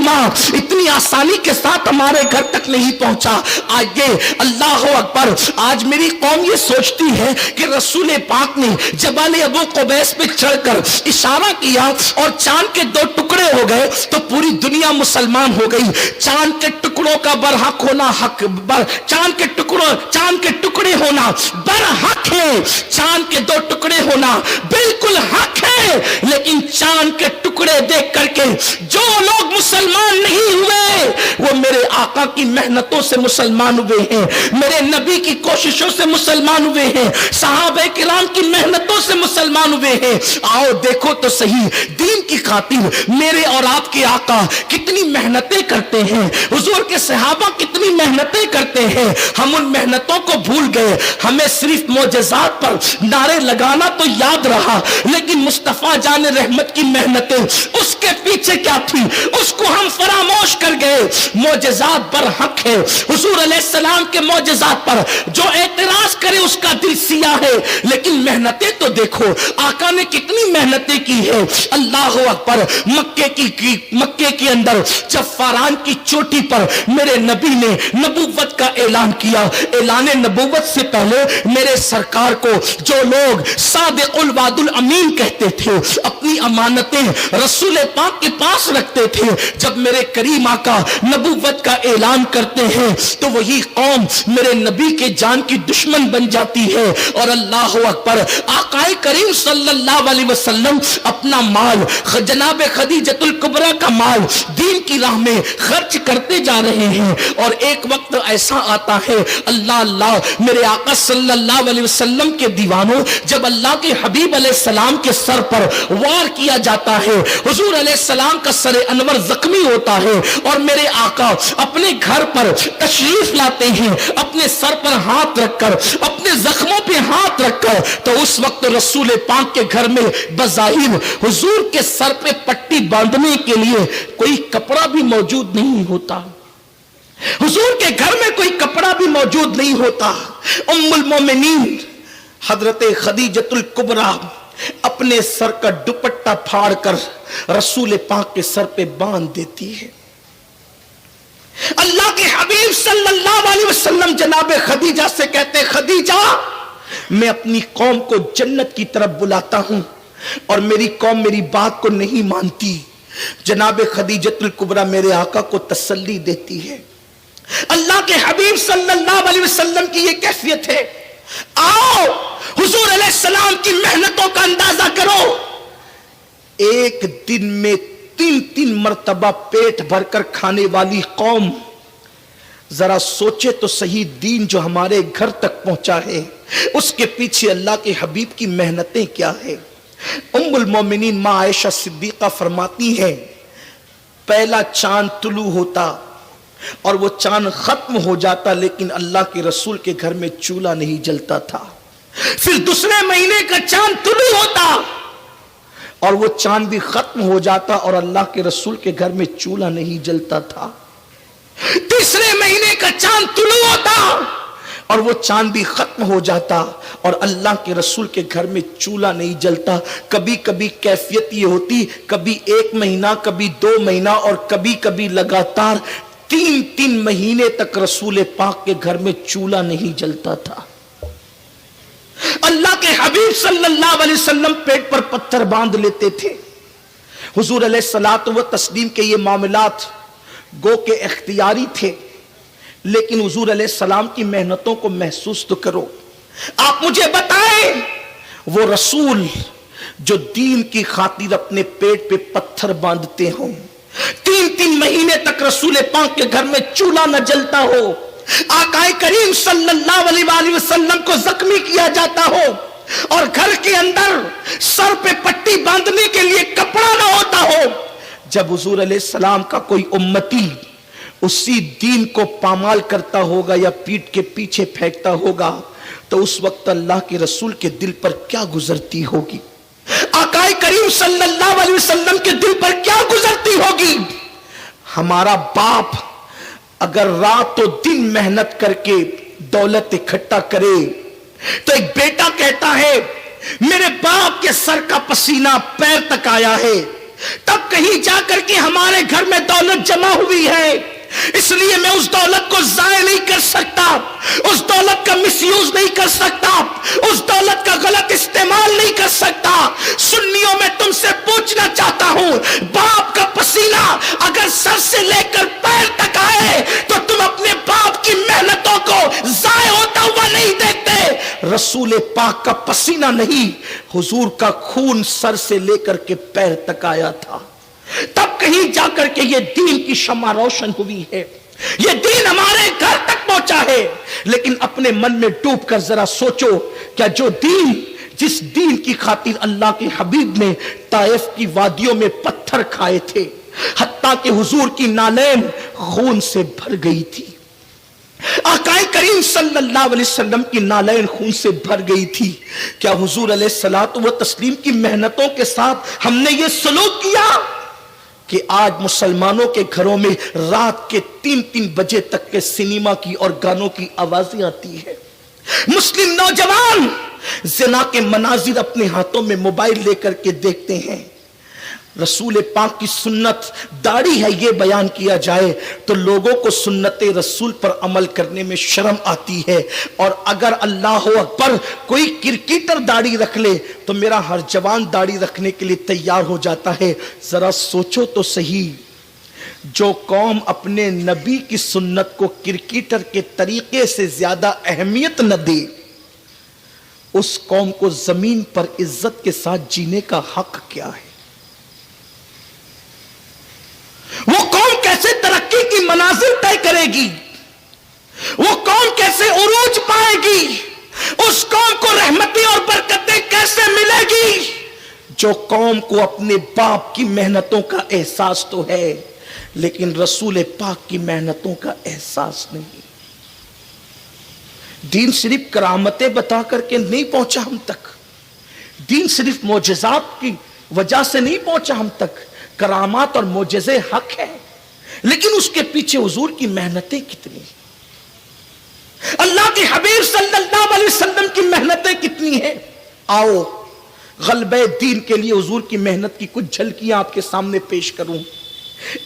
کریمہ اتنی آسانی کے ساتھ ہمارے گھر تک نہیں پہنچا. آئیے اللہ اکبر. آج میری قوم یہ سوچتی ہے کہ رسول پاک نے جبل ابو قبیس پہ چڑھ کر اشارہ کیا اور چاند کے 2 ٹکڑے ہو گئے تو پوری دنیا مسلمان ہو گئی. چاند کے ٹکڑوں کا برحق ہونا چاند کے ٹکڑے ہونا برحق ہے. چاند کے 2 ٹکڑے ہونا بالکل حق ہے. لیکن چاند کے ٹکڑے دیکھ کر کے جو لوگ مسلمان نہیں ہوئے وہ میرے آقا کی محنتوں سے مسلمان ہوئے ہیں, میرے نبی کی کوششوں سے مسلمان ہوئے ہیں, صحابہ کرام کی محنتوں سے مسلمان ہوئے ہیں. آؤ دیکھو تو صحیح, دین کی خاطر میرے اور آپ کے آقا کتنی محنتیں کرتے ہیں, حضور کے صحابہ کتنی محنتیں کرتے ہیں. ہم ان محنتوں کو بھول گئے. ہمیں صرف معجزات پر نعرے لگانا تو یاد رہا, لیکن مصطفیٰ جان رحمت کی محنتیں اس کے پیچھے کیا تھی اس کو ہم فراموش کر گئے. معجزات پر حق ہے. حضور علیہ السلام کے معجزات پر جو اعتراض کرے اس کا دل سیاہ ہے, لیکن محنتیں تو دیکھو آقا نے کتنی محنتیں کی ہے. اللہ اکبر. مکے کے اندر جب فاران کی چوٹی پر میرے نبی نے نبوت کا اعلان کیا, اعلان نبوت سے پہلے میرے سرکار کو جو لوگ صادق الوعد الامین کہتے تھے, اپنی امانتیں رسول پاک کے پاس رکھتے تھے, جب میرے کریم آقا نبوت کا اعلان کرتے ہیں تو وہی قوم میرے نبی کے جان کی دشمن بن جاتی ہے. اور اللہ اکبر, آقا کریم صلی اللہ علیہ وسلم اپنا مال جناب خدیجۃ الکبریٰ کا مال دین کی راہ میں خرچ کرتے جا رہے ہیں. اور ایک وقت ایسا آتا ہے, اللہ اللہ, میرے آقا صلی اللہ علیہ وسلم کے دیوانوں, جب اللہ کے حبیب علیہ السلام کے سر پر وار کیا جاتا ہے, حضور علیہ السلام کا سر انور زخمی ہوتا ہے اور میرے آقا اپنے گھر پر تشریف لاتے ہیں, اپنے سر پر ہاتھ رکھ کر, اپنے زخموں پہ ہاتھ رکھ کر, تو اس وقت رسول پاک کے گھر میں بظاہر حضور کے سر پہ پٹی باندھنے کے لیے کوئی کپڑا بھی موجود نہیں ہوتا. حضور کے گھر میں کوئی کپڑا بھی موجود نہیں ہوتا. ام المومنین حضرت خدیجۃ الکبریٰ اپنے سر کا دوپٹہ پھاڑ کر رسول پاک کے سر پہ باندھ دیتی ہے. اللہ کے حبیب صلی اللہ علیہ وسلم جناب خدیجہ سے کہتے, خدیجہ میں اپنی قوم کو جنت کی طرف بلاتا ہوں اور میری قوم میری بات کو نہیں مانتی. جناب خدیجۃ الکبریٰ میرے آقا کو تسلی دیتی ہے. اللہ کے حبیب صلی اللہ علیہ وسلم کی یہ کیفیت ہے. آؤ حضور علیہ السلام کی محنتوں کا اندازہ کرو. ایک دن میں 3 مرتبہ پیٹ بھر کر کھانے والی قوم, ذرا سوچے تو صحیح دین جو ہمارے گھر تک پہنچا ہے اس کے پیچھے اللہ کے حبیب کی محنتیں کیا ہے. ام المومنین ماں عائشہ صدیقہ فرماتی ہیں, پہلا چاند طلوع ہوتا اور وہ چاند ختم ہو جاتا, لیکن اللہ کے رسول کے گھر میں چولہا نہیں جلتا تھا. پھر دوسرے مہینے کا چاند طلوع ہوتا اور وہ چاند بھی ختم ہو جاتا اور اللہ کے رسول کے گھر میں چولہا نہیں جلتا تھا. تیسرے مہینے کا چاند طلوع ہوتا اور وہ چاند بھی ختم ہو جاتا اور اللہ کے رسول کے گھر میں چولہا نہیں جلتا. کبھی کبھی کیفیت یہ ہوتی, کبھی 1 مہینہ, کبھی 2 مہینہ اور کبھی کبھی لگاتار 3 مہینے تک رسول پاک کے گھر میں چولہا نہیں جلتا تھا. اللہ کے حبیب صلی اللہ علیہ وسلم پیٹ پر پتھر باندھ لیتے تھے. حضور علیہ الصلوۃ والتسلیم کے یہ معاملات گو کے اختیاری تھے, لیکن حضور علیہ السلام کی محنتوں کو محسوس تو کرو. آپ مجھے بتائیں وہ رسول جو دین کی خاطر اپنے پیٹ پہ پتھر باندھتے ہوں, 3 مہینے تک رسول پاک کے گھر میں چولہا نہ جلتا ہو, آقا کریم صلی اللہ علیہ وسلم کو زخمی کیا جاتا ہو اور گھر کے اندر سر پہ پٹی باندھنے کے لیے کپڑا نہ ہوتا ہو. جب حضور علیہ السلام کا کوئی امتی اسی دین کو پامال کرتا ہوگا یا پیٹ کے پیچھے پھینکتا ہوگا تو اس وقت اللہ کے رسول کے دل پر کیا گزرتی ہوگی, آقا کریم صلی اللہ علیہ وسلم کے دل پر کیا گزرتی ہوگی. ہمارا باپ اگر رات و دن محنت کر کے دولت اکٹھا کرے تو ایک بیٹا کہتا ہے میرے باپ کے سر کا پسینہ پیر تک آیا ہے, تب کہیں جا کر کے ہمارے گھر میں دولت جمع ہوئی ہے، اس لیے میں اس دولت کو ضائع نہیں کر سکتا، اس دولت کا مس یوز نہیں کر سکتا، اس دولت کا غلط استعمال نہیں کر سکتا۔ سنیوں میں تم سے پوچھنا چاہتا ہوں، باپ کا پسینہ اگر سر سے لے کر پیر تک آئے تو تم اپنے باپ کی محنتوں کو ضائع ہوتا ہوا نہیں دیکھتے؟ رسول پاک کا پسینہ نہیں، حضور کا خون سر سے لے کر کے پیر تک آیا تھا، تب کہیں جا کر کے یہ دین کی شمع روشن ہوئی ہے، یہ دین ہمارے گھر تک پہنچا ہے۔ لیکن اپنے من میں ڈوب کر ذرا سوچو، کیا جو دین، جس دین کی خاطر اللہ کے حبیب نے طائف کی وادیوں میں پتھر کھائے تھے، حتیٰ کہ حضور کی نالین خون سے بھر گئی تھی، آقا کریم صلی اللہ علیہ وسلم کی نالین خون سے بھر گئی تھی، کیا حضور علیہ الصلوۃ والتسلیم کی محنتوں کے ساتھ ہم نے یہ سلوک کیا کہ آج مسلمانوں کے گھروں میں رات کے 3 بجے تک کے سینما کی اور گانوں کی آوازیں آتی ہے؟ مسلم نوجوان زنا کے مناظر اپنے ہاتھوں میں موبائل لے کر کے دیکھتے ہیں۔ رسول پاک کی سنت داڑھی ہے یہ بیان کیا جائے تو لوگوں کو سنت رسول پر عمل کرنے میں شرم آتی ہے، اور اگر اللہ اکبر کوئی کرکٹر داڑھی رکھ لے تو میرا ہر جوان داڑھی رکھنے کے لیے تیار ہو جاتا ہے۔ ذرا سوچو تو صحیح، جو قوم اپنے نبی کی سنت کو کرکٹر کے طریقے سے زیادہ اہمیت نہ دے، اس قوم کو زمین پر عزت کے ساتھ جینے کا حق کیا ہے؟ وہ قوم کیسے ترقی کی منازل طے کرے گی؟ وہ قوم کیسے عروج پائے گی؟ اس قوم کو رحمتیں اور برکتیں کیسے ملے گی؟ جو قوم کو اپنے باپ کی محنتوں کا احساس تو ہے لیکن رسول پاک کی محنتوں کا احساس نہیں۔ دین صرف کرامتیں بتا کر کے نہیں پہنچا ہم تک، دین صرف معجزات کی وجہ سے نہیں پہنچا ہم تک، کرامات اور معجزے حق ہے، لیکن اس کے پیچھے حضور کی محنتیں کتنی، اللہ کے حبیب صلی اللہ علیہ وسلم کی محنتیں کتنی ہیں۔ آؤ غلبہ دین کے لیے حضور کی محنت کی کچھ جھلکیاں آپ کے سامنے پیش کروں۔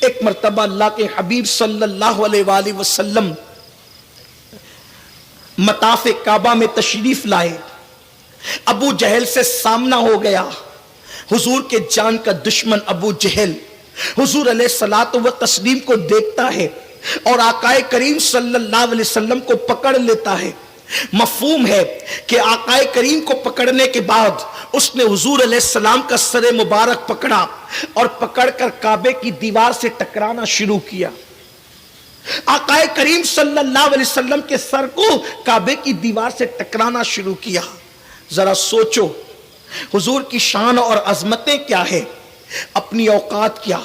ایک مرتبہ اللہ کے حبیب صلی اللہ علیہ وآلہ وسلم مطاف کعبہ میں تشریف لائے، ابو جہل سے سامنا ہو گیا۔ حضور کے جان کا دشمن ابو جہل حضور علیہ الصلوۃ والتسلیم کو دیکھتا ہے اور آقا کریم صلی اللہ علیہ وسلم کو پکڑ لیتا ہے۔ مفہوم ہے کہ آقا کریم کو پکڑنے کے بعد اس نے حضور علیہ السلام کا سر مبارک پکڑا اور پکڑ کر کعبے کی دیوار سے ٹکرانا شروع کیا۔ آقا کریم صلی اللہ علیہ وسلم کے سر کو کعبے کی دیوار سے ٹکرانا شروع کیا۔ ذرا سوچو حضور کی شان اور عظمتیں کیا ہے، اپنی اوقات کیا،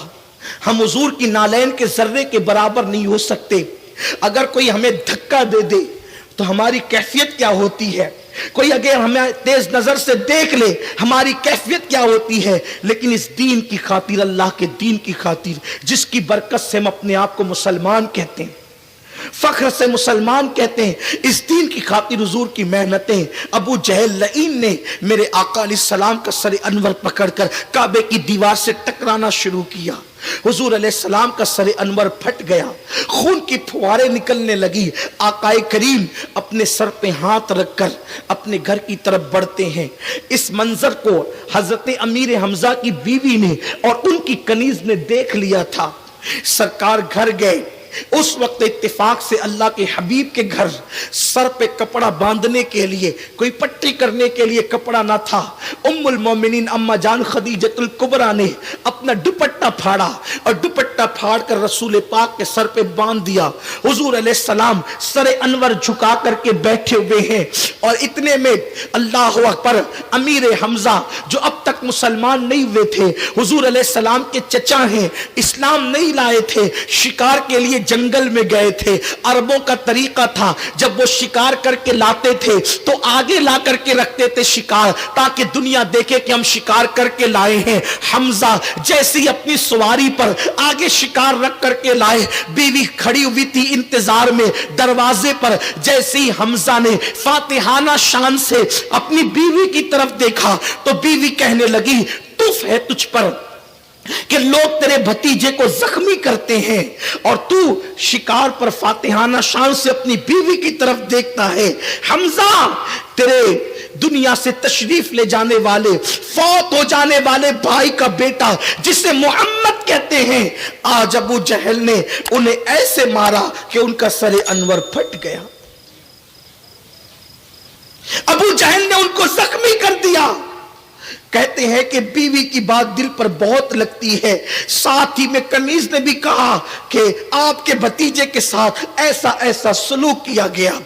ہم حضور کی نالین کے ذرے کے برابر نہیں ہو سکتے۔ اگر کوئی ہمیں دھکا دے دے تو ہماری کیفیت کیا ہوتی ہے، کوئی اگر ہمیں تیز نظر سے دیکھ لے ہماری کیفیت کیا ہوتی ہے، لیکن اس دین کی خاطر، اللہ کے دین کی خاطر، جس کی برکت سے ہم اپنے آپ کو مسلمان کہتے ہیں، فخر سے مسلمان کہتے ہیں، اس دین کی خاطر حضور کی محنتیں۔ ابو جہل لعین نے میرے آقا علیہ السلام کا سر انور پکڑ کر کعبے کی دیوار سے ٹکرانا شروع کیا۔ حضور علیہ السلام کا سر انور پھٹ گیا، خون کی پھواریں نکلنے لگی۔ آقا کریم اپنے سر پہ ہاتھ رکھ کر اپنے گھر کی طرف بڑھتے ہیں۔ اس منظر کو حضرت امیر حمزہ کی بیوی نے اور ان کی کنیز نے دیکھ لیا تھا۔ سرکار گھر گئے، اس وقت اتفاق سے اللہ کے حبیب کے گھر سر پہ کپڑا باندھنے کے لیے، کوئی پٹی کرنے کے لیے کپڑا نہ تھا۔ ام المومنین اما جان خدیجۃ الکبریٰ نے اپنا دوپٹہ پھاڑا اور دوپٹہ پھاڑ کر رسول پاک کے سر پہ باندھ دیا۔ حضور علیہ السلام سر انور جھکا کر کے بیٹھے ہوئے ہیں، اور اتنے میں اللہ اکبر، امیر حمزہ جو اب تک مسلمان نہیں ہوئے تھے، حضور علیہ السلام کے چچا ہیں، اسلام نہیں لائے تھے، شکار کے لیے جنگل میں گئے تھے۔ عربوں کا طریقہ تھا جب وہ شکار کر کے لاتے تھے تو آگے لا کر کے رکھتے تھے شکار، تاکہ دنیا دیکھے کہ ہم شکار کر کے لائے ہیں۔ حمزہ جیسی اپنی سواری پر آگے شکار رکھ کر کے لائے، بیوی کھڑی ہوئی تھی انتظار میں دروازے پر۔ جیسے ہی حمزہ نے فاتحانہ شان سے اپنی بیوی کی طرف دیکھا تو بیوی کہنے لگی، تف ہے تجھ پر کہ لوگ تیرے بھتیجے کو زخمی کرتے ہیں اور تو شکار پر فاتحانہ شان سے اپنی بیوی کی طرف دیکھتا ہے. حمزہ تیرے دنیا سے تشریف لے جانے والے، فوت ہو جانے والے بھائی کا بیٹا جسے محمد کہتے ہیں، آج ابو جہل نے انہیں ایسے مارا کہ ان کا سر انور پھٹ گیا. ابو جہل نے ان کو زخمی کر دیا. کہتے ہیں کہ بیوی کی بات دل پر بہت لگتی ہے. ساتھ ہی میں کنیز نے بھی کہا کہ آپ کے بھتیجے کے ساتھ ایسا ایسا سلوک کیا گیا.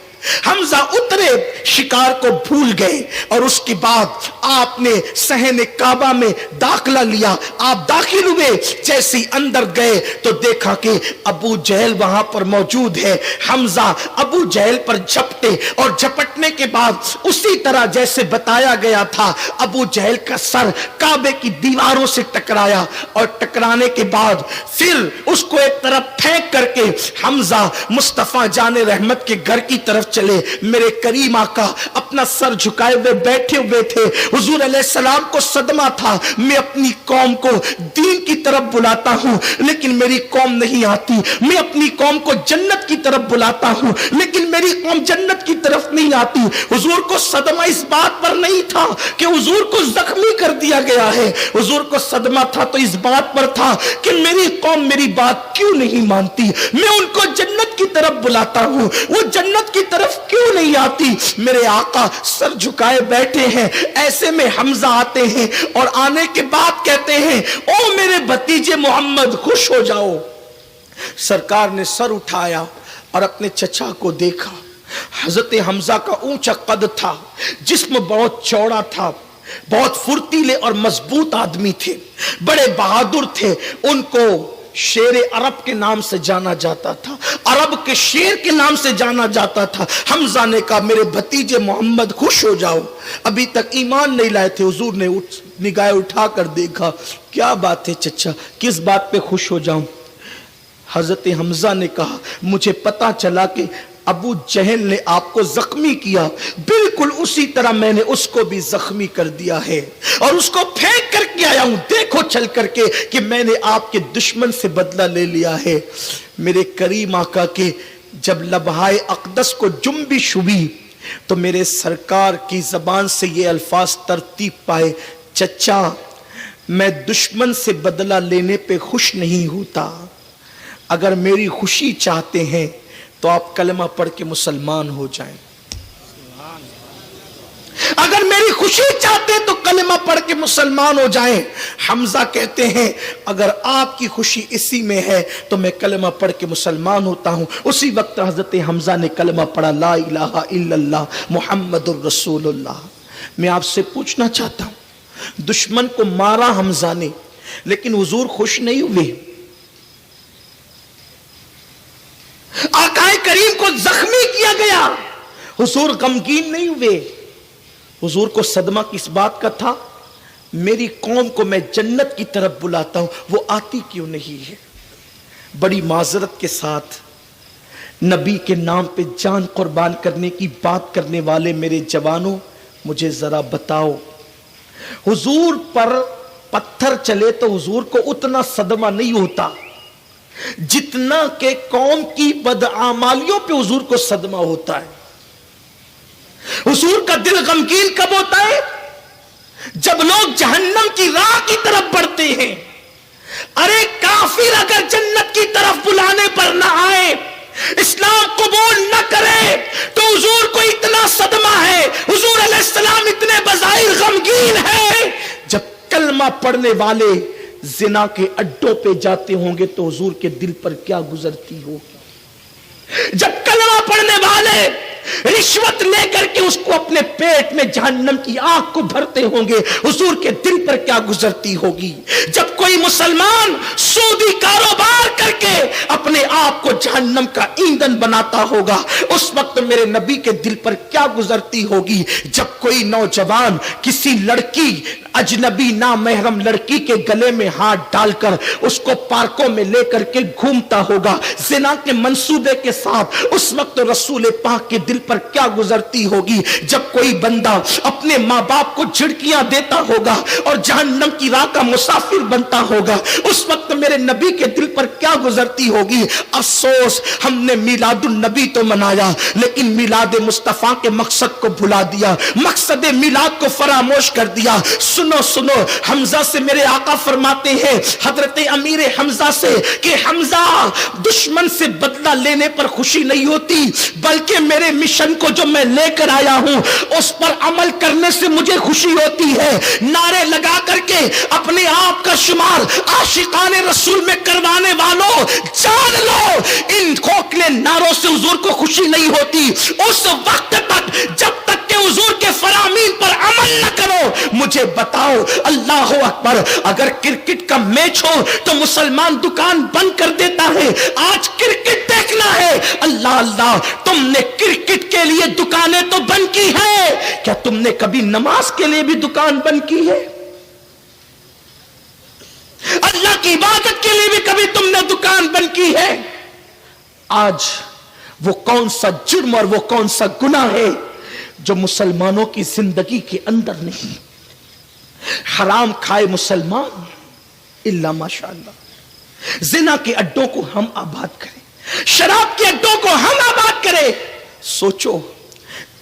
حمزہ اترے، شکار کو بھول گئے اور اس کے بعد آپ نے صحن کعبہ میں داخلہ لیا. آپ داخل ہوئے، جیسے اندر گئے تو دیکھا کہ ابو جہل وہاں پر موجود ہے. حمزہ ابو جہل پر جھپٹے اور جھپٹنے کے بعد اسی طرح جیسے بتایا گیا تھا ابو جہل کا سر کعبے کی دیواروں سے ٹکرایا اور ٹکرانے کے بعد پھر اس کو ایک طرف پھینک کر کے حمزہ مصطفیٰ جان رحمت کے گھر کی طرف چلے. میرے کریم آقا اپنا سر جھکائے ہوئے بیٹھے ہوئے تھے. حضور علیہ السلام کو صدمہ تھا، میں اپنی قوم کو دین کی طرف بلاتا ہوں لیکن میری قوم نہیں آتی. میں اپنی قوم کو جنت کی طرف بلاتا ہوں لیکن میری قوم جنت کی طرف نہیں آتی. حضور کو صدمہ اس بات پر نہیں تھا کہ حضور کو زخمی کر دیا گیا ہے. حضور کو صدمہ تھا تو اس بات پر تھا کہ میری قوم میری بات کیوں نہیں مانتی. میں ان کو جنت کی طرف بلاتا ہوں، وہ جنت کی طرف کیوں نہیں آتی. میرے آقا سر جھکائے بیٹھے ہیں. ایسے میں حمزہ آتے ہیں اور آنے کے بعد کہتے ہیں او میرے بھتیجے محمد خوش ہو جاؤ. سرکار نے سر اٹھایا اور اپنے چچا کو دیکھا. حضرت حمزہ کا اونچا قد تھا، جسم بہت چوڑا تھا، بہت پھرتیلے اور مضبوط آدمی تھے، بڑے بہادر تھے. ان کو شیر عرب کے نام سے جانا جاتا تھا، عرب کے شیر کے نام سے جانا جاتا تھا. حمزہ نے کہا میرے بھتیجے محمد خوش ہو جاؤ. ابھی تک ایمان نہیں لائے تھے. حضور نے نگاہ اٹھا کر دیکھا. کیا بات ہے چچا، کس بات پہ خوش ہو جاؤں؟ حضرت حمزہ نے کہا مجھے پتا چلا کہ ابو جہل نے آپ کو زخمی کیا، بالکل اسی طرح میں نے اس کو بھی زخمی کر دیا ہے اور اس کو پھینک کر کے آیا ہوں. دیکھو چل کر کے کہ میں نے آپ کے دشمن سے بدلہ لے لیا ہے. میرے کریم آقا کے جب لبہائے اقدس کو جنبش ہوئی تو میرے سرکار کی زبان سے یہ الفاظ ترتیب پائے، چچا میں دشمن سے بدلہ لینے پہ خوش نہیں ہوتا. اگر میری خوشی چاہتے ہیں تو آپ کلمہ پڑھ کے مسلمان ہو جائیں. اگر میری خوشی چاہتے ہیں تو کلمہ پڑھ کے مسلمان ہو جائیں. حمزہ کہتے ہیں اگر آپ کی خوشی اسی میں ہے تو میں کلمہ پڑھ کے مسلمان ہوتا ہوں. اسی وقت حضرت حمزہ نے کلمہ پڑھا لا الہ الا اللہ محمد الرسول اللہ. میں آپ سے پوچھنا چاہتا ہوں دشمن کو مارا حمزہ نے لیکن حضور خوش نہیں ہوئے. آقا کریم کو زخمی کیا گیا، حضور غمگین نہیں ہوئے. حضور کو صدمہ کس بات کا تھا؟ میری قوم کو میں جنت کی طرف بلاتا ہوں، وہ آتی کیوں نہیں ہے. بڑی معذرت کے ساتھ نبی کے نام پہ جان قربان کرنے کی بات کرنے والے میرے جوانوں مجھے ذرا بتاؤ، حضور پر پتھر چلے تو حضور کو اتنا صدمہ نہیں ہوتا جتنا کہ قوم کی بدعمالیوں پہ حضور کو صدمہ ہوتا ہے. حضور کا دل غمگین کب ہوتا ہے؟ جب لوگ جہنم کی راہ کی طرف بڑھتے ہیں. ارے کافر اگر جنت کی طرف بلانے پر نہ آئے، اسلام قبول نہ کرے تو حضور کو اتنا صدمہ ہے، حضور علیہ السلام اتنے بظاہر غمگین ہیں. جب کلمہ پڑھنے والے زنا کے اڈوں پہ جاتے ہوں گے تو حضور کے دل پر کیا گزرتی ہوگی. جب کلمہ پڑھنے والے رشوت لے کر کے اس کو اپنے پیٹ میں جہنم کی آگ کو بھرتے ہوں گے حضور کے دل پر کیا گزرتی ہوگی. جب کوئی مسلمان سودی کاروبار کر کے اپنے اپنے آپ کو جہنم کا ایندھن بناتا ہوگا، اس وقت میرے نبی کے دل پر کیا گزرتی ہوگی جب کوئی نوجوان کسی لڑکی، اجنبی نامحرم لڑکی کے گلے میں ہاتھ ڈال کر اس کو پارکوں میں لے کر کے گھومتا ہوگا زنا کے منصوبے کے ساتھ، اس وقت رسول پاک کے دل پر کیا گزرتی ہوگی جب کوئی بندہ اپنے ماں باپ کو جھڑکیاں دیتا ہوگا اور جہنم کی راہ کا مسافر بنتا ہوگا، اس وقت میرے نبی کے دل پر کیا گزرتی ہوگی۔ افسوس ہم نے میلاد النبی تو منایا لیکن میلاد مصطفیٰ کے مقصد کو بھلا دیا، مقصد میلاد کو فراموش کر دیا۔ سنو سنو، حمزہ سے میرے آقا فرماتے ہیں، حضرت امیر حمزہ سے، کہ حمزہ دشمن سے بدلہ لینے پر خوشی نہیں ہوتی بلکہ میرے مشن کو جو میں لے کر آیا ہوں اس پر عمل کرنے سے مجھے خوشی ہوتی ہے۔ نعرے لگا کر کے اپنے آپ کا شمار عاشقان رسول میں کروانے والوں، جان لو ان کھوکھلے نعروں سے حضور کو خوشی نہیں ہوتی اس وقت تک جب تک کہ حضور کے فرامین پر عمل نہ کرو۔ مجھے بتاؤ، اللہ اکبر، اگر کرکٹ کا میچ ہو تو مسلمان دکان بند کر دیتا ہے، آج کرکٹ دیکھنا ہے، اللہ اللہ، تم نے کرکٹ کے لیے دکانیں تو بند کی ہیں، کیا تم نے کبھی نماز کے لیے بھی دکان بند کی ہے؟ اللہ کی عبادت کے لیے بھی کبھی تم نے دکان بند کی ہے؟ آج وہ کون سا جرم اور وہ کون سا گناہ ہے جو مسلمانوں کی زندگی کے اندر نہیں؟ حرام کھائے مسلمان الا ماشاءاللہ، زنا کے اڈوں کو ہم آباد کریں، شراب کے اڈوں کو ہم آباد کریں۔ سوچو،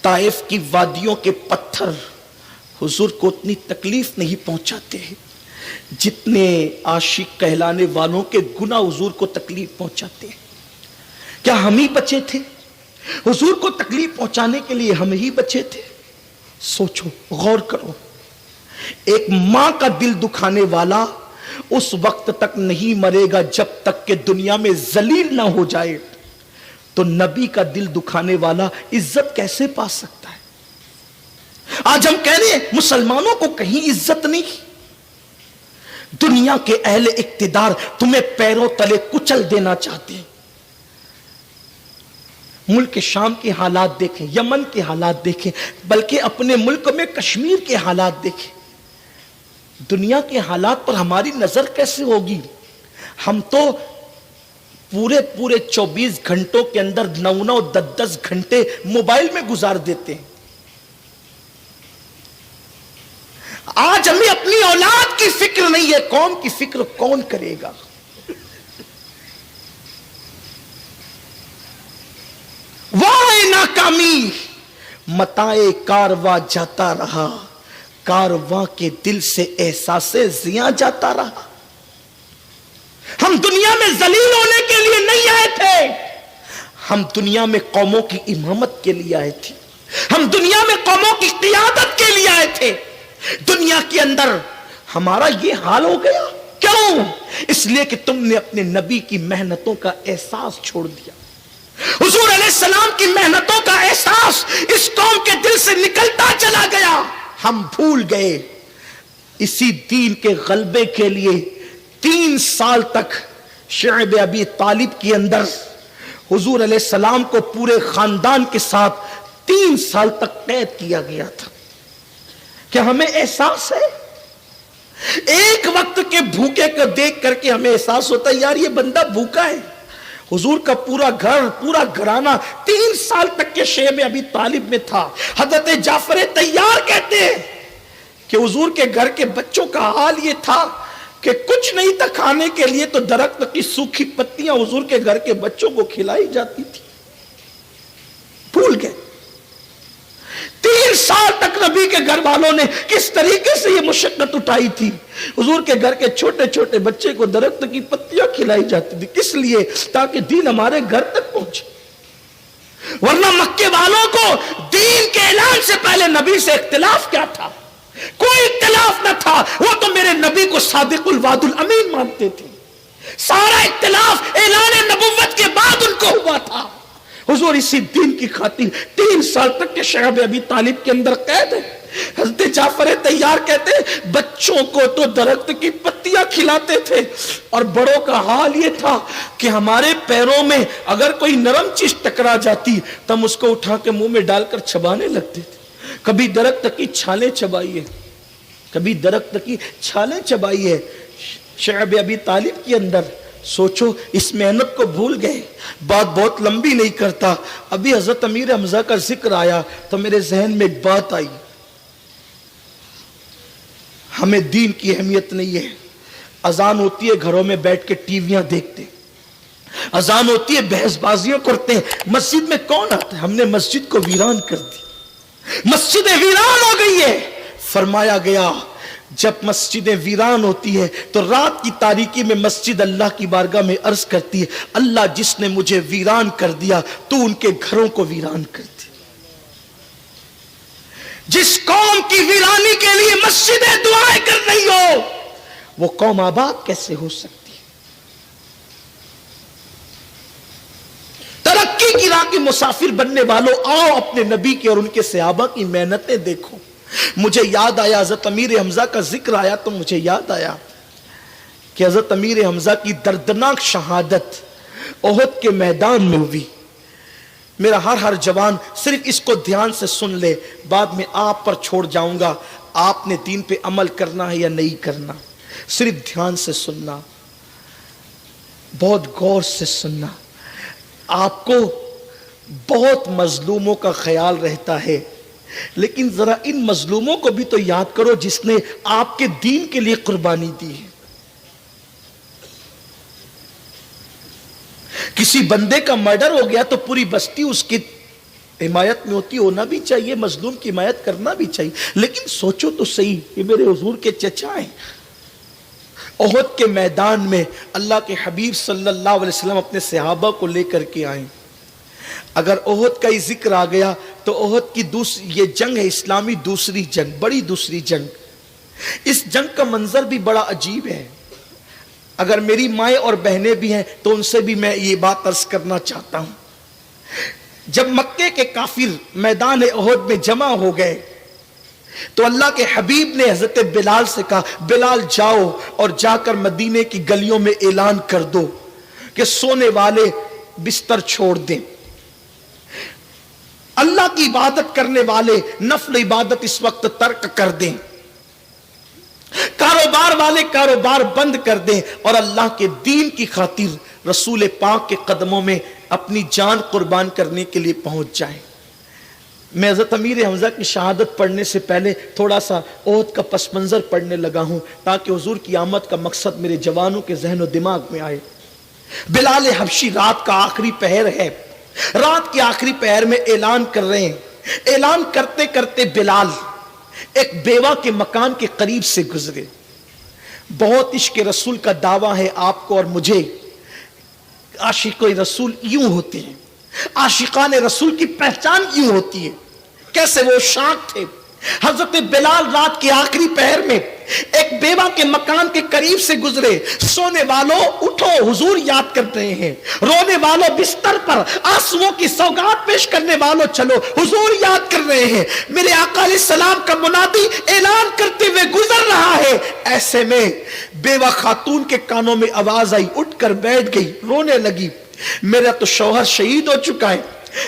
طائف کی وادیوں کے پتھر حضور کو اتنی تکلیف نہیں پہنچاتے جتنے عاشق کہلانے والوں کے گناہ حضور کو تکلیف پہنچاتے ہیں۔ کیا ہم ہی بچے تھے؟ حضور کو تکلیف پہنچانے کے لیے ہم ہی بچے تھے؟ سوچو، غور کرو، ایک ماں کا دل دکھانے والا اس وقت تک نہیں مرے گا جب تک کہ دنیا میں ذلیل نہ ہو جائے، تو نبی کا دل دکھانے والا عزت کیسے پا سکتا ہے؟ آج ہم کہہ رہے ہیں مسلمانوں کو کہیں عزت نہیں، دنیا کے اہل اقتدار تمہیں پیروں تلے کچل دینا چاہتے ہیں۔ ملک شام کے حالات دیکھیں، یمن کے حالات دیکھیں، بلکہ اپنے ملک میں کشمیر کے حالات دیکھیں، دنیا کے حالات پر ہماری نظر کیسے ہوگی؟ ہم تو پورے 24 گھنٹوں کے اندر 9 10 گھنٹے موبائل میں گزار دیتے ہیں۔ آج ہمیں اپنی اولاد کی فکر نہیں ہے، قوم کی فکر کون کرے گا؟ واہ ناکامی، متائے کارواں جاتا رہا، کارواں کے دل سے احساس زیاں جاتا رہا۔ ہم دنیا میں ذلیل ہونے کے لیے نہیں آئے تھے، ہم دنیا میں قوموں کی امامت کے لیے آئے تھے، ہم دنیا میں قوموں کی قیادت کے لیے آئے تھے۔ دنیا کے اندر ہمارا یہ حال ہو گیا، کیوں؟ اس لیے کہ تم نے اپنے نبی کی محنتوں کا احساس چھوڑ دیا۔ حضور علیہ السلام کی محنتوں کا احساس اس قوم کے دل سے نکلتا چلا گیا، ہم بھول گئے۔ اسی دین کے غلبے کے لیے 3 سال تک شعب ابی طالب کے اندر حضور علیہ السلام کو پورے خاندان کے ساتھ 3 سال تک قید کیا گیا تھا۔ کیا ہمیں احساس ہے؟ ایک وقت کے بھوکے کو دیکھ کر کے ہمیں احساس ہوتا ہے یار یہ بندہ بھوکا ہے۔ حضور کا پورا گھر، پورا گھرانہ 3 سال تک کے شیب ابی طالب میں تھا۔ حضرت جعفر طیار کہتے ہیں کہ حضور کے گھر کے بچوں کا حال یہ تھا کہ کچھ نہیں تھا کھانے کے لیے تو درخت کی سوکھی پتیاں حضور کے گھر کے بچوں کو کھلائی جاتی تھی۔ بھول گئے۔ 3 سال تک نبی کے گھر والوں نے کس طریقے سے یہ مشقت اٹھائی تھی۔ حضور کے گھر کے چھوٹے چھوٹے بچے کو درخت کی پتیاں کھلائی جاتی تھی، کس لیے؟ تاکہ دین ہمارے گھر تک پہنچے۔ ورنہ مکے والوں کو دین کے اعلان سے پہلے نبی سے اختلاف کیا تھا؟ کوئی اختلاف نہ تھا، وہ تو میرے نبی کو صادق الوعد الامین مانتے تھے۔ سارا اختلاف اعلان نبوت کے بعد ان کو ہوا تھا۔ حضور اسی دین کی خاطر 3 سال تک کے شعب ابی طالب کے اندر قید ہے۔ حضرت جعفر طیار کہتے بچوں کو تو درخت کی پتیاں کھلاتے تھے اور بڑوں کا حال یہ تھا کہ ہمارے پیروں میں اگر کوئی نرم چیز ٹکرا جاتی تو ہم اس کو اٹھا کے منہ میں ڈال کر چبانے لگتے تھے. کبھی درخت کی چھالیں چبائی ہے, کبھی درخت کی چھالیں چبائی ہے. شعب ابی طالب کے اندر سوچو, اس محنت کو بھول گئے. بات بہت لمبی نہیں کرتا, ابھی حضرت امیر حمزہ کا ذکر آیا تو میرے ذہن میں ایک بات آئی. ہمیں دین کی اہمیت نہیں ہے. اذان ہوتی ہے گھروں میں بیٹھ کے ٹی ویاں دیکھتے, اذان ہوتی ہے بحث بازیاں کرتے ہیں. مسجد میں کون آتا ہے؟ ہم نے مسجد کو ویران کر دی, مسجد ویران ہو گئی ہے. فرمایا گیا جب مسجدیں ویران ہوتی ہے تو رات کی تاریکی میں مسجد اللہ کی بارگاہ میں عرض کرتی ہے, اللہ جس نے مجھے ویران کر دیا تو ان کے گھروں کو ویران کر دیا. جس قوم کی ویرانی کے لیے مسجدیں دعائیں کر رہی ہو وہ قوم آباد کیسے ہو سکتی ہے؟ ترقی کی راہ کے مسافر بننے والوں, آؤ اپنے نبی کے اور ان کے صحابہ کی محنتیں دیکھو. مجھے یاد آیا, حضرت امیر حمزہ کا ذکر آیا تو مجھے یاد آیا کہ حضرت امیر حمزہ کی دردناک شہادت احد کے میدان میں ہوئی. میرا ہر جوان صرف اس کو دھیان سے سن لے, بعد میں آپ پر چھوڑ جاؤں گا, آپ نے دین پہ عمل کرنا ہے یا نہیں کرنا. صرف دھیان سے سننا, بہت غور سے سننا. آپ کو بہت مظلوموں کا خیال رہتا ہے, لیکن ذرا ان مظلوموں کو بھی تو یاد کرو جس نے آپ کے دین کے لیے قربانی دی ہے. کسی بندے کا مرڈر ہو گیا تو پوری بستی اس کی حمایت میں ہوتی, ہونا بھی چاہیے, مظلوم کی حمایت کرنا بھی چاہیے. لیکن سوچو تو صحیح, یہ میرے حضور کے چچا ہیں. احد کے میدان میں اللہ کے حبیب صلی اللہ علیہ وسلم اپنے صحابہ کو لے کر کے آئیں. اگر احد کا ہی ذکر آ گیا تو احد کی یہ جنگ ہے اسلامی دوسری جنگ, بڑی دوسری جنگ. اس جنگ کا منظر بھی بڑا عجیب ہے. اگر میری مائیں اور بہنیں بھی ہیں تو ان سے بھی میں یہ بات عرض کرنا چاہتا ہوں. جب مکے کے کافر میدان احد میں جمع ہو گئے تو اللہ کے حبیب نے حضرت بلال سے کہا, بلال جاؤ اور جا کر مدینے کی گلیوں میں اعلان کر دو کہ سونے والے بستر چھوڑ دیں, اللہ کی عبادت کرنے والے نفل عبادت اس وقت ترک کر دیں, کاروبار والے کاروبار بند کر دیں اور اللہ کے دین کی خاطر رسول پاک کے قدموں میں اپنی جان قربان کرنے کے لیے پہنچ جائیں. میں حضرت امیر حمزہ کی شہادت پڑھنے سے پہلے تھوڑا سا احد کا پس منظر پڑھنے لگا ہوں تاکہ حضور کی آمد کا مقصد میرے جوانوں کے ذہن و دماغ میں آئے. بلال حبشی رات کا آخری پہر ہے, رات کے آخری پہر میں اعلان کر رہے ہیں. اعلان کرتے کرتے بلال ایک بیوہ کے مکان کے قریب سے گزرے. بہت عشق رسول کا دعویٰ ہے آپ کو اور مجھے. عاشق رسول یوں ہوتے ہیں, عاشقان رسول کی پہچان یوں ہوتی ہے. کیسے وہ شاک تھے. حضرت بلال رات کے آخری پہر میں ایک بیوہ کے مکان کے قریب سے گزرے. سونے والوں اٹھو, حضور یاد کر رہے ہیں. رونے والوں بستر پر آنسوؤں کی سوگات پیش کرنے والوں چلو, حضور یاد کر رہے ہیں. میرے آقا علیہ السلام کا منادی اعلان کرتے ہوئے گزر رہا ہے. ایسے میں بیوہ خاتون کے کانوں میں آواز آئی, اٹھ کر بیٹھ گئی, رونے لگی. میرا تو شوہر شہید ہو چکا ہے,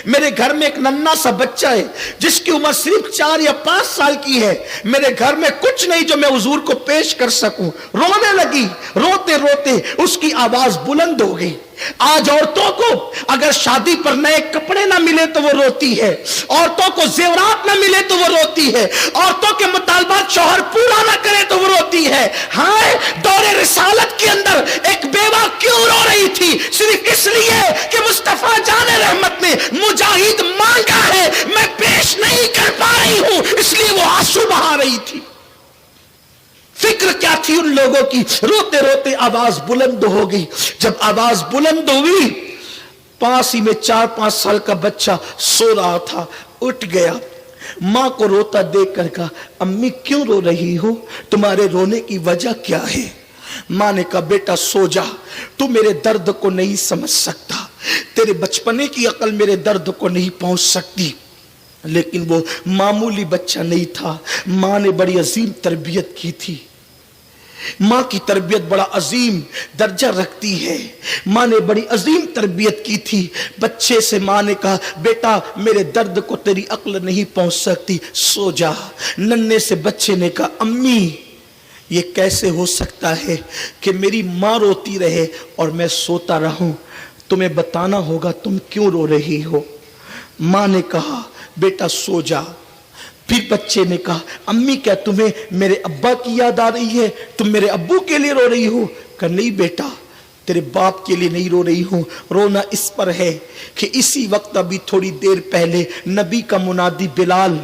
میرے گھر میں ایک ننھا سا بچہ ہے جس کی عمر صرف 4 یا 5 سال کی ہے. میرے گھر میں کچھ نہیں جو میں حضور کو پیش کر سکوں. رونے لگی. روتے روتے اس کی آواز بلند ہو گئی. آج عورتوں کو اگر شادی پر نئے کپڑے نہ ملے تو وہ روتی ہے, عورتوں کو زیورات نہ ملے تو وہ روتی ہے, عورتوں کے مطالبات شوہر پورا نہ کرے تو وہ روتی ہے. ہائے دور رسالت کے اندر ایک بیوہ کیوں رو رہی تھی؟ صرف اس لیے کہ مصطفیٰ جان رحمت نے مجاہد مانگا ہے, میں پیش نہیں کر پا رہی ہوں, اس لیے وہ آنسو بہا رہی تھی. فکر کیا تھی ان لوگوں کی؟ روتے روتے آواز بلند ہو گئی. جب آواز بلند ہوئی, پاس ہی میں 4-5 سال کا بچہ سو رہا تھا, اٹھ گیا. ماں کو روتا دیکھ کر کہا, امی کیوں رو رہی ہو, تمہارے رونے کی وجہ کیا ہے؟ ماں نے کہا, بیٹا سو جا, تو میرے درد کو نہیں سمجھ سکتا, تیرے بچپنے کی عقل میرے درد کو نہیں پہنچ سکتی. لیکن وہ معمولی بچہ نہیں تھا. ماں نے بڑی عظیم تربیت کی تھی. ماں کی تربیت بڑا عظیم درجہ رکھتی ہے. ماں نے بڑی عظیم تربیت کی تھی. بچے سے ماں نے کہا بیٹا میرے درد کو تیری عقل نہیں پہنچ سکتی, سو جا. ننھے سے بچے نے کہا امی یہ کیسے ہو سکتا ہے کہ میری ماں روتی رہے اور میں سوتا رہوں, تمہیں بتانا ہوگا تم کیوں رو رہی ہو. ماں نے کہا بیٹا سو جا. پھر بچے نے کہا امی کیا تمہیں میرے ابا کی یاد آ رہی ہے, تم میرے ابو کے لیے رو رہی ہو. کہا نہیں بیٹا تیرے باپ کے لیے نہیں رو رہی ہوں, رونا اس پر ہے کہ اسی وقت ابھی تھوڑی دیر پہلے نبی کا منادی بلال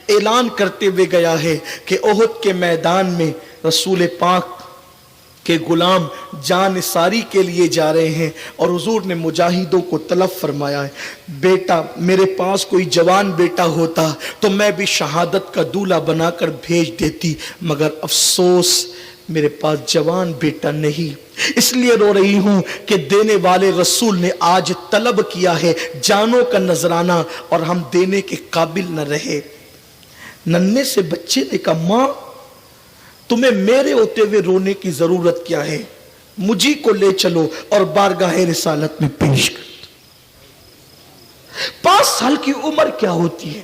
اعلان کرتے ہوئے گیا ہے کہ احد کے میدان میں رسول پاک کہ غلام جان ساری کے لیے جا رہے ہیں, اور حضور نے مجاہدوں کو طلب فرمایا ہے. بیٹا میرے پاس کوئی جوان بیٹا ہوتا تو میں بھی شہادت کا دولہا بنا کر بھیج دیتی, مگر افسوس میرے پاس جوان بیٹا نہیں, اس لیے رو رہی ہوں کہ دینے والے رسول نے آج طلب کیا ہے جانوں کا نذرانہ اور ہم دینے کے قابل نہ رہے. ننھے سے بچے نے کہا ماں تمہیں میرے ہوتے ہوئے رونے کی ضرورت کیا ہے, مجھے کو لے چلو اور بارگاہ رسالت میں پیش کر دو. 5 سال کی عمر کیا ہوتی ہے,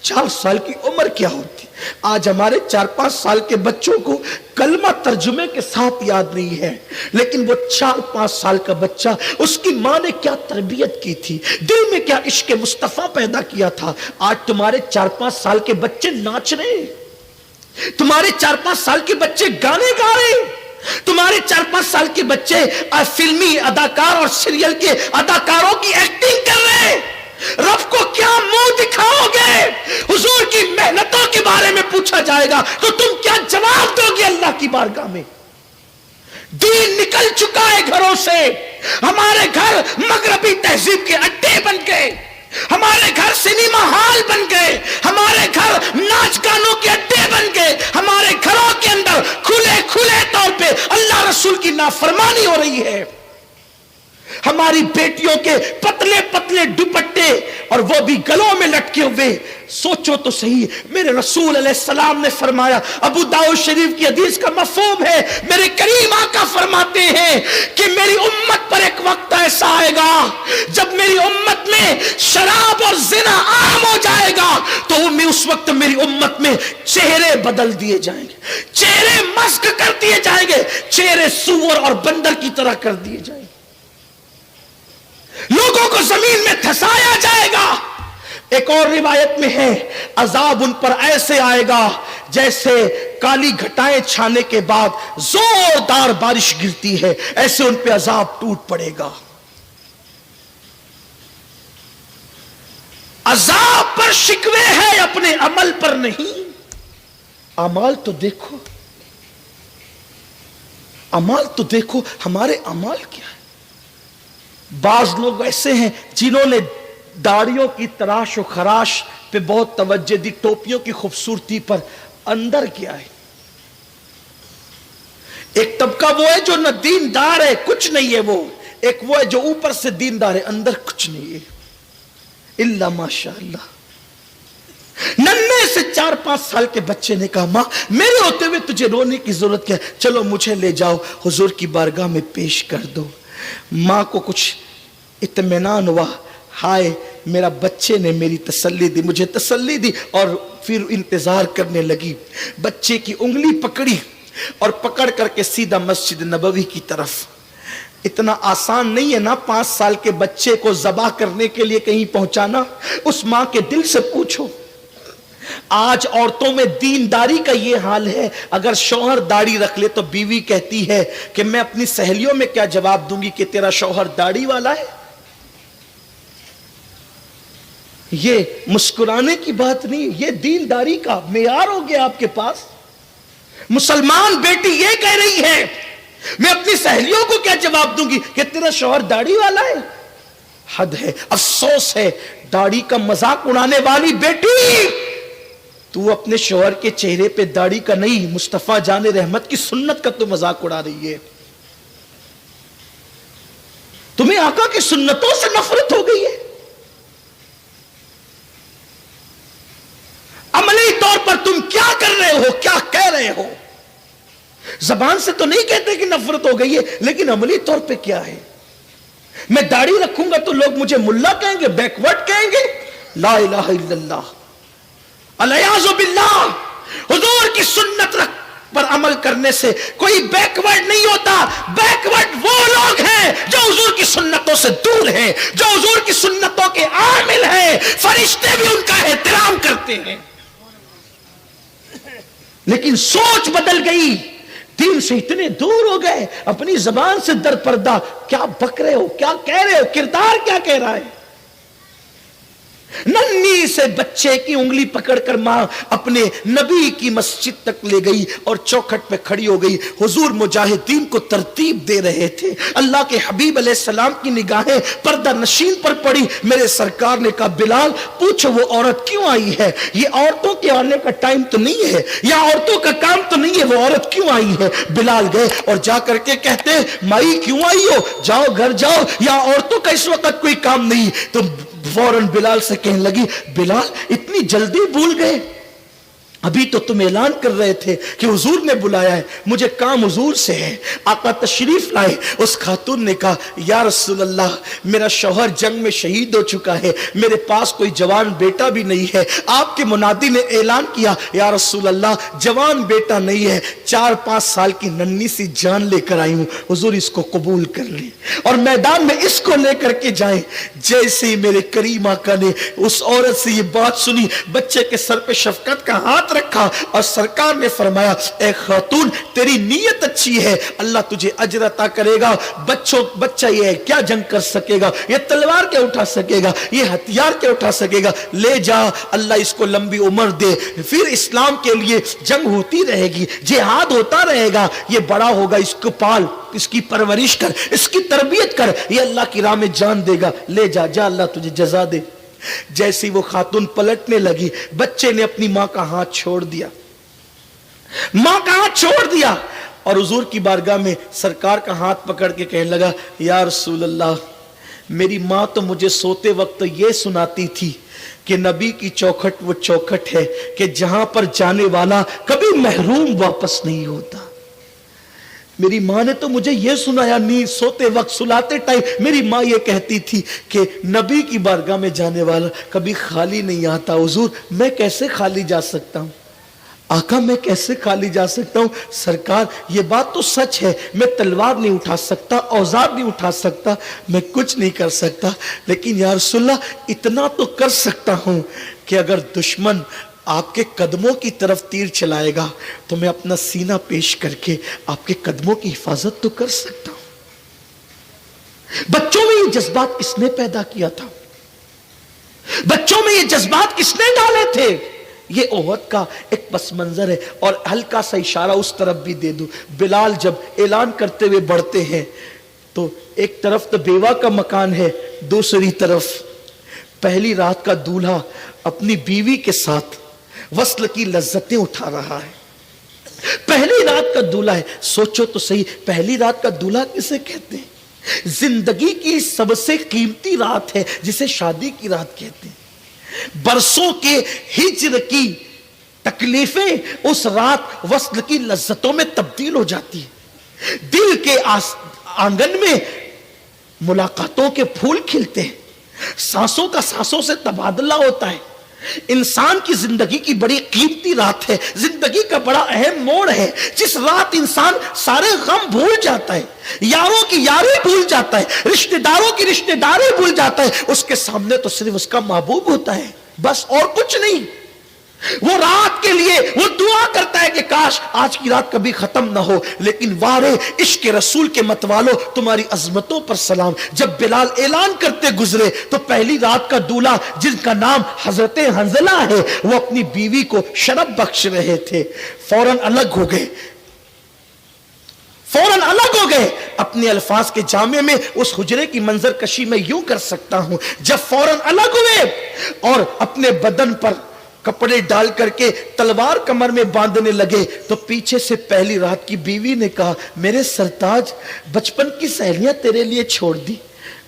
4 سال کی عمر کیا ہوتی ہے. آج ہمارے 4-5 سال کے بچوں کو کلمہ ترجمے کے ساتھ یاد نہیں ہے, لیکن وہ 4-5 سال کا بچہ اس کی ماں نے کیا تربیت کی تھی, دل میں کیا عشق مصطفیٰ پیدا کیا تھا. آج تمہارے 4-5 سال کے بچے ناچ رہے ہیں, تمہارے 4-5 سال کے بچے گانے گا رہے ہیں, تمہارے 4-5 سال کے بچے فلمی اداکار اور سیریل کے اداکاروں کی ایکٹنگ کر رہے ہیں. رب کو کیا منہ دکھاؤ گے؟ حضور کی محنتوں کے بارے میں پوچھا جائے گا تو تم کیا جواب دو گے اللہ کی بارگاہ میں؟ دین نکل چکا ہے گھروں سے, ہمارے گھر مغربی تہذیب کے اڈے بن گئے, ہمارے گھر سنیما ہال بن گئے, ہمارے گھر ناچ گانوں کے اڈے بن گئے, ہمارے گھروں کے اندر کھلے طور پہ اللہ رسول کی نافرمانی ہو رہی ہے. ہماری بیٹیوں کے پتلے پتلے دوپٹے اور وہ بھی گلوں میں لٹکے ہوئے. سوچو تو صحیح, میرے رسول علیہ السلام نے فرمایا, ابو داؤد شریف کی حدیث کا مفہوم ہے, میرے کریم آقا فرماتے ہیں کہ میری امت پر ایک وقت ایسا آئے گا جب میری امت میں شراب اور زنا عام ہو جائے گا, تو اس وقت میری امت میں چہرے بدل دیے جائیں گے, چہرے مسخ کر دیے جائیں گے, چہرے سور اور بندر کی طرح کر دیے جائیں گے, لوگوں کو زمین میں دھسایا جائے گا. ایک اور روایت میں ہے عذاب ان پر ایسے آئے گا جیسے کالی گھٹائیں چھانے کے بعد زوردار بارش گرتی ہے, ایسے ان پہ عذاب ٹوٹ پڑے گا. عذاب پر شکوے ہے, اپنے عمل پر نہیں. اعمال تو دیکھو, اعمال تو دیکھو, ہمارے اعمال کیا ہے. بعض لوگ ایسے ہیں جنہوں نے داڑیوں کی تراش و خراش پہ بہت توجہ دی, ٹوپیوں کی خوبصورتی پر, اندر کیا ہے. ایک طبقہ وہ ہے جو نہ دیندار ہے, کچھ نہیں ہے وہ, ایک وہ ہے جو اوپر سے دیندار ہے اندر کچھ نہیں ہے, الا ماشاء اللہ. ننھے سے 4-5 سال کے بچے نے کہا ماں میرے ہوتے ہوئے تجھے رونے کی ضرورت کیا ہے, چلو مجھے لے جاؤ حضور کی بارگاہ میں پیش کر دو. ماں کو کچھ اطمینان ہوا, ہائے میرا بچے نے میری تسلی دی, مجھے تسلی دی, اور پھر انتظار کرنے لگی. بچے کی انگلی پکڑی اور پکڑ کر کے سیدھا مسجد نبوی کی طرف. اتنا آسان نہیں ہے نا 5 سال کے بچے کو ذبح کرنے کے لیے کہیں پہنچانا. اس ماں کے دل سے پوچھو, آج عورتوں میں دینداری کا یہ حال ہے, اگر شوہر داڑھی رکھ لے تو بیوی کہتی ہے کہ میں اپنی سہیلیوں میں کیا جواب دوں گی کہ تیرا شوہر داڑھی والا ہے. یہ مسکرانے کی بات نہیں, یہ دینداری کا معیار ہو گیا آپ کے پاس. مسلمان بیٹی یہ کہہ رہی ہے میں اپنی سہیلیوں کو کیا جواب دوں گی کہ تیرا شوہر داڑھی والا ہے. حد ہے, افسوس ہے, داڑھی کا مذاق اڑانے والی بیٹی, تو اپنے شوہر کے چہرے پہ داڑھی کا نہیں, مصطفیٰ جان رحمت کی سنت کا تو مذاق اڑا رہی ہے. تمہیں آقا کی سنتوں سے نفرت ہو گئی ہے. زبان سے تو نہیں کہتے کہ نفرت ہو گئی ہے، لیکن عملی طور پہ کیا ہے؟ میں داڑھی رکھوں گا تو لوگ مجھے ملا کہیں گے، بیکورڈ کہیں گے؟ لا الہ الا اللہ، الیاذ باللہ۔ حضور کی سنت پر عمل کرنے سے کوئی بیکورڈ نہیں ہوتا۔ بیکورڈ وہ لوگ ہیں جو حضور کی سنتوں سے دور ہیں، جو حضور کی سنتوں کے عامل ہیں، فرشتے بھی ان کا احترام کرتے ہیں، لیکن سوچ بدل گئی، دین سے اتنے دور ہو گئے، اپنی زبان سے در پردہ کیا بک رہے ہو، کیا کہہ رہے ہو، کردار کیا کہہ رہا ہے؟ ننھی سے بچے کی انگلی پکڑ کر ماں اپنے نبی کی مسجد تک لے گئی اور چوکھٹ پہ کھڑی ہو گئی۔ حضور مجاہدین کو ترتیب دے رہے تھے، اللہ کے حبیب علیہ السلام کی نگاہیں پردہ نشین پر پڑی۔ میرے سرکار نے کہا بلال پوچھو وہ عورت کیوں آئی ہے؟ یہ عورتوں کے آنے کا ٹائم تو نہیں ہے، یا عورتوں کا کام تو نہیں ہے، وہ عورت کیوں آئی ہے؟ بلال گئے اور جا کر کے کہتے مائی کیوں آئی ہو؟ جاؤ گھر جاؤ، یا عورتوں کا اس وقت کوئی کام نہیں؟ تو فوراً بلال سے کہنے لگی بلال اتنی جلدی بھول گئے، ابھی تو تم اعلان کر رہے تھے کہ حضور نے بلایا ہے، مجھے کام حضور سے ہے۔ آقا تشریف لائے، اس خاتون نے کہا یا رسول اللہ میرا شوہر جنگ میں شہید ہو چکا ہے، میرے پاس کوئی جوان بیٹا بھی نہیں ہے، آپ کے منادی نے اعلان کیا یا رسول اللہ جوان بیٹا نہیں ہے، 4-5 سال کی ننھی سی جان لے کر آئی ہوں، حضور اس کو قبول کر لیں اور میدان میں اس کو لے کر کے جائیں۔ جیسے ہی میرے کریم آقا نے اس عورت سے یہ بات سنی، بچے کے سر پہ شفقت کا ہاتھ رکھا اور سرکار نے فرمایا اے خاتون تیری نیت اچھی ہے، اللہ تجھے اجر عطا کرے گا۔ بچہ یہ کیا جنگ کر سکے گا، یہ تلوار کیا اٹھا سکے گا، یہ ہتھیار کیا اٹھا سکے گا، لے جا اللہ اس کو لمبی عمر دے، پھر اسلام کے لیے جنگ ہوتی رہے گی، جہاد ہوتا رہے گا، یہ بڑا ہوگا، اس کو پال، اس کی پرورش کر، اس کی تربیت کر، یہ اللہ کی راہ میں جان دے گا، لے جا جا اللہ تجھے جزا دے۔ جیسی وہ خاتون پلٹنے لگی، بچے نے اپنی ماں کا ہاتھ چھوڑ دیا، ماں کا ہاتھ چھوڑ دیا اور حضور کی بارگاہ میں سرکار کا ہاتھ پکڑ کے کہنے لگا یا رسول اللہ میری ماں تو مجھے سوتے وقت یہ سناتی تھی کہ نبی کی چوکھٹ وہ چوکھٹ ہے کہ جہاں پر جانے والا کبھی محروم واپس نہیں ہوتا۔ میری ماں نے تو مجھے یہ سنایا، نیند سوتے وقت سلاتے ٹائم میری ماں یہ کہتی تھی کہ نبی کی بارگاہ میں جانے والا کبھی خالی نہیں آتا۔ حضور میں کیسے خالی جا سکتا ہوں؟ آقا میں کیسے خالی جا سکتا ہوں؟ سرکار یہ بات تو سچ ہے، میں تلوار نہیں اٹھا سکتا، اوزار نہیں اٹھا سکتا، میں کچھ نہیں کر سکتا، لیکن یا رسول اللہ اتنا تو کر سکتا ہوں کہ اگر دشمن آپ کے قدموں کی طرف تیر چلائے گا تو میں اپنا سینہ پیش کر کے آپ کے قدموں کی حفاظت تو کر سکتا ہوں۔ بچوں میں یہ جذبات کس نے پیدا کیا تھا؟ بچوں میں یہ جذبات کس نے ڈالے تھے؟ یہ احد کا ایک پس منظر ہے۔ اور ہلکا سا اشارہ اس طرف بھی دے دوں، بلال جب اعلان کرتے ہوئے بڑھتے ہیں تو ایک طرف تو بیوہ کا مکان ہے، دوسری طرف پہلی رات کا دولہا اپنی بیوی کے ساتھ وصل کی لذتیں اٹھا رہا ہے۔ پہلی رات کا دولہا ہے، سوچو تو صحیح پہلی رات کا دولہا کسے کہتے ہیں؟ زندگی کی سب سے قیمتی رات ہے جسے شادی کی رات کہتے ہیں۔ برسوں کے ہجر کی تکلیفیں اس رات وصل کی لذتوں میں تبدیل ہو جاتی ہے۔ دل کے آنگن میں ملاقاتوں کے پھول کھلتے ہیں، سانسوں کا سانسوں سے تبادلہ ہوتا ہے۔ انسان کی زندگی کی بڑی قیمتی رات ہے، زندگی کا بڑا اہم موڑ ہے، جس رات انسان سارے غم بھول جاتا ہے، یاروں کی یاری بھول جاتا ہے، رشتہ داروں کی رشتہ داری بھول جاتا ہے، اس کے سامنے تو صرف اس کا محبوب ہوتا ہے، بس اور کچھ نہیں۔ وہ رات کے لیے وہ دعا کرتا ہے کہ کاش آج کی رات کبھی ختم نہ ہو، لیکن وارے عشق رسول کے متوالو تمہاری عظمتوں پر سلام۔ جب بلال اعلان کرتے گزرے تو پہلی رات کا دولہا جن کا نام حضرت حنظلہ ہے وہ اپنی بیوی کو شرف بخش رہے تھے، فوراً الگ ہو گئے، فوراً الگ ہو گئے۔ اپنے الفاظ کے جامع میں اس حجرے کی منظر کشی میں یوں کر سکتا ہوں، جب فوراً الگ ہوئے اور اپنے بدن پر کپڑے ڈال کر کے تلوار کمر میں باندھنے لگے تو پیچھے سے پہلی رات کی بیوی نے کہا میرے سرتاج بچپن کی سہیلیاں تیرے لیے چھوڑ دی،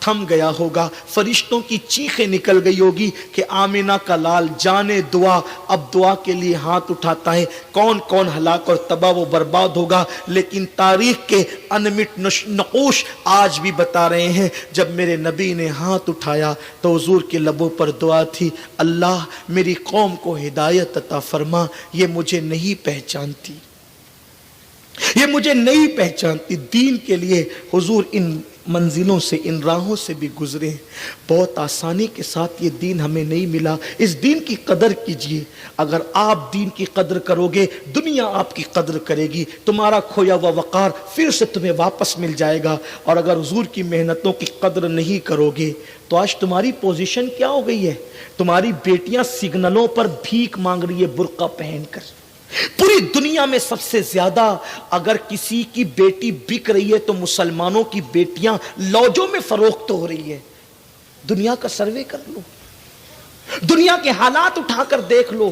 تھم گیا ہوگا, فرشتوں کی چیخیں نکل گئی ہوگی کہ آمینہ کا لال جانے دعا, اب دعا کے لیے ہاتھ اٹھاتا ہے. کون کون ہلاک اور تباہ و برباد ہوگا. لیکن تاریخ کے انمٹ نقوش آج بھی بتا رہے ہیں, جب میرے نبی نے ہاتھ اٹھایا تو حضور کے لبوں پر دعا تھی, اللہ میری قوم کو ہدایت عطا فرما, یہ مجھے نہیں پہچانتی, یہ مجھے نہیں پہچانتی. دین کے لیے حضور ان منزلوں سے, ان راہوں سے بھی گزرے. بہت آسانی کے ساتھ یہ دین ہمیں نہیں ملا. اس دین کی قدر کیجئے. اگر آپ دین کی قدر کرو گے, دنیا آپ کی قدر کرے گی, تمہارا کھویا ہوا وقار پھر سے تمہیں واپس مل جائے گا. اور اگر حضور کی محنتوں کی قدر نہیں کرو گے تو آج تمہاری پوزیشن کیا ہو گئی ہے؟ تمہاری بیٹیاں سگنلوں پر بھیک مانگ رہی ہے برقع پہن کر. پوری دنیا میں سب سے زیادہ اگر کسی کی بیٹی بک رہی ہے تو مسلمانوں کی بیٹیاں لوجوں میں فروخت ہو رہی ہے. دنیا کا سروے کر لو, دنیا کے حالات اٹھا کر دیکھ لو.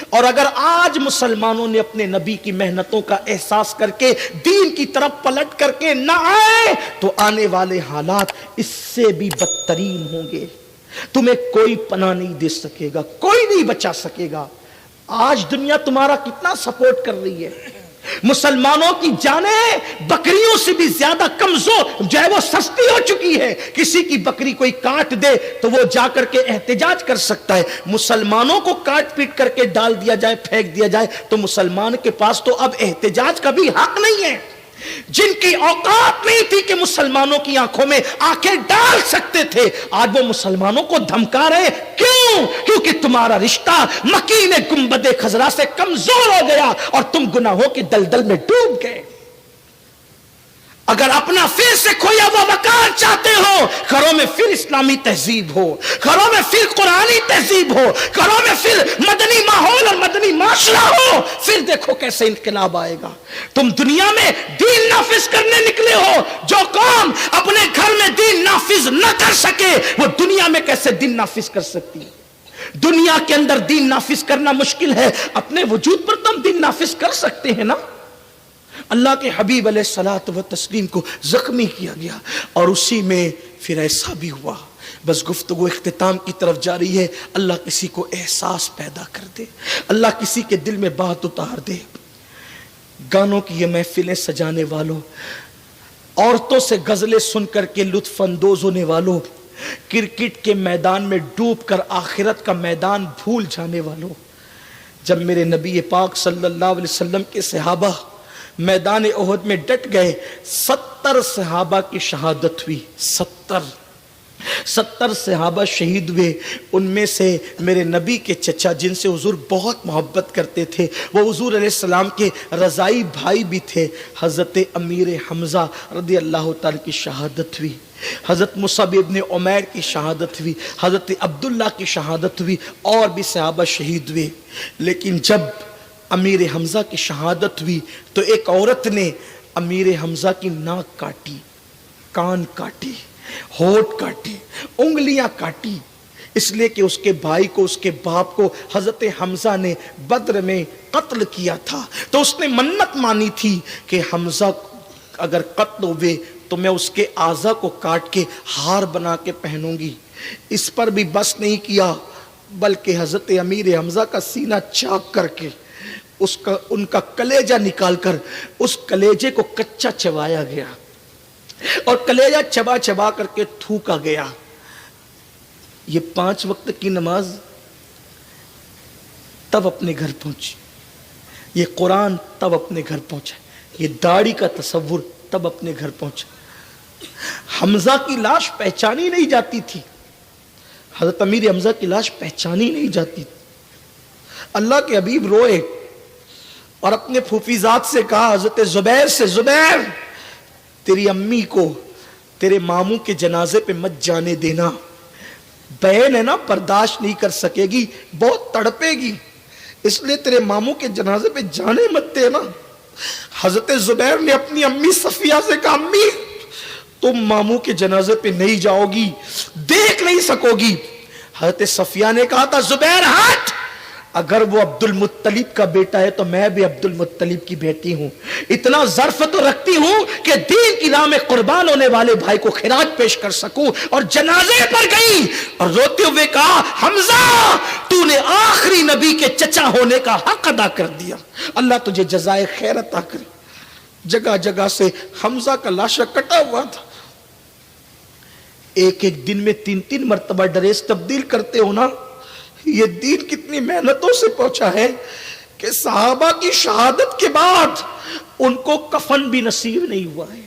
اور اگر آج مسلمانوں نے اپنے نبی کی محنتوں کا احساس کر کے دین کی طرف پلٹ کر کے نہ آئے تو آنے والے حالات اس سے بھی بدترین ہوں گے. تمہیں کوئی پناہ نہیں دے سکے گا, کوئی نہیں بچا سکے گا. آج دنیا تمہارا کتنا سپورٹ کر رہی ہے. مسلمانوں کی جانیں بکریوں سے بھی زیادہ کمزور جو ہے وہ سستی ہو چکی ہے. کسی کی بکری کوئی کاٹ دے تو وہ جا کر کے احتجاج کر سکتا ہے. مسلمانوں کو کاٹ پیٹ کر کے ڈال دیا جائے, پھینک دیا جائے تو مسلمان کے پاس تو اب احتجاج کا بھی حق نہیں ہے. جن کی اوقات نہیں تھی کہ مسلمانوں کی آنکھوں میں آنکھیں ڈال سکتے تھے, آج وہ مسلمانوں کو دھمکا رہے. کیوں؟ کیونکہ تمہارا رشتہ مکین گنبد خضرا سے کمزور ہو گیا اور تم گناہوں کے دلدل میں ڈوب گئے. اگر اپنا پھر سے کھویا ہوا وقار چاہتے ہو, گھروں میں پھر اسلامی تہذیب ہو, گھروں میں پھر قرآنی تہذیب ہو, گھروں میں پھر مدنی ماحول اور مدنی معاشرہ ہو, پھر دیکھو کیسے انقلاب آئے گا. تم دنیا میں دین نافذ کرنے نکلے ہو. جو قوم اپنے گھر میں دین نافذ نہ کر سکے وہ دنیا میں کیسے دین نافذ کر سکتی ہے؟ دنیا کے اندر دین نافذ کرنا مشکل ہے, اپنے وجود پر تم دین نافذ کر سکتے ہیں نا. اللہ کے حبیب علیہ الصلوۃ والتسلیم کو زخمی کیا گیا اور اسی میں پھر ایسا بھی ہوا. بس گفتگو اختتام کی طرف جا رہی ہے. اللہ کسی کو احساس پیدا کر دے, اللہ کسی کے دل میں بات اتار دے. گانوں کی یہ محفلیں سجانے والوں, عورتوں سے غزلیں سن کر کے لطف اندوز ہونے والوں, کرکٹ کے میدان میں ڈوب کر آخرت کا میدان بھول جانے والوں, جب میرے نبی پاک صلی اللہ علیہ وسلم کے صحابہ میدان احد میں ڈٹ گئے, 70 صحابہ کی شہادت ہوئی. 70 صحابہ شہید ہوئے. ان میں سے میرے نبی کے چچا جن سے حضور بہت محبت کرتے تھے, وہ حضور علیہ السلام کے رضائی بھائی بھی تھے, حضرت امیر حمزہ رضی اللہ تعالی کی شہادت ہوئی. حضرت مصعب ابن عمیر کی شہادت ہوئی, حضرت عبداللہ کی شہادت ہوئی, اور بھی صحابہ شہید ہوئے. لیکن جب امیر حمزہ کی شہادت ہوئی تو ایک عورت نے امیر حمزہ کی ناک کاٹی, کان کاٹی, ہونٹ کاٹی, انگلیاں کاٹی, اس لیے کہ اس کے بھائی کو, اس کے باپ کو حضرت حمزہ نے بدر میں قتل کیا تھا. تو اس نے منت مانی تھی کہ حمزہ اگر قتل ہوئے تو میں اس کے اعضا کو کاٹ کے ہار بنا کے پہنوں گی. اس پر بھی بس نہیں کیا بلکہ حضرت امیر حمزہ کا سینہ چاک کر کے ان کا کلیجہ نکال کر اس کلیجے کو کچا چبایا گیا اور کلیجہ چبا چبا کر کے تھوکا گیا. یہ 5 وقت کی نماز تب اپنے گھر پہنچی, یہ قرآن تب اپنے گھر پہنچا, یہ داڑھی کا تصور تب اپنے گھر پہنچا. حمزہ کی لاش پہچانی نہیں جاتی تھی, حضرت امیر حمزہ کی لاش پہچانی نہیں جاتی. اللہ کے حبیب روئے اور اپنے پھوپھیزاد سے کہا, حضرت زبیر سے, زبیر تیری امی کو تیرے ماموں کے جنازے پہ مت جانے دینا, بہن ہے نا برداشت نہیں کر سکے گی, بہت تڑپے گی, اس لیے تیرے ماموں کے جنازے پہ جانے مت دینا. حضرت زبیر نے اپنی امی صفیہ سے کہا, امی تم ماموں کے جنازے پہ نہیں جاؤ گی, دیکھ نہیں سکو گی. حضرت صفیہ نے کہا تھا, زبیر ہٹ, اگر وہ عبد المطلب کا بیٹا ہے تو میں بھی عبد المطلب کی بیٹی ہوں. اتنا ظرف تو رکھتی ہوں کہ دین کی راہ میں قربان ہونے والے بھائی کو خراج پیش کر سکوں. اور جنازے پر گئی اور روتے ہوئے کہا حمزہ تو نے آخری نبی کے چچا ہونے کا حق ادا کر دیا, اللہ تجھے جزائے خیر عطا کرے. جگہ جگہ سے حمزہ کا لاشا کٹا ہوا تھا. ایک ایک دن میں 3 مرتبہ ڈریس تبدیل کرتے ہو نا. یہ دین کتنی محنتوں سے پہنچا ہے کہ صحابہ کی شہادت کے بعد ان کو کفن بھی نصیب نہیں ہوا ہے,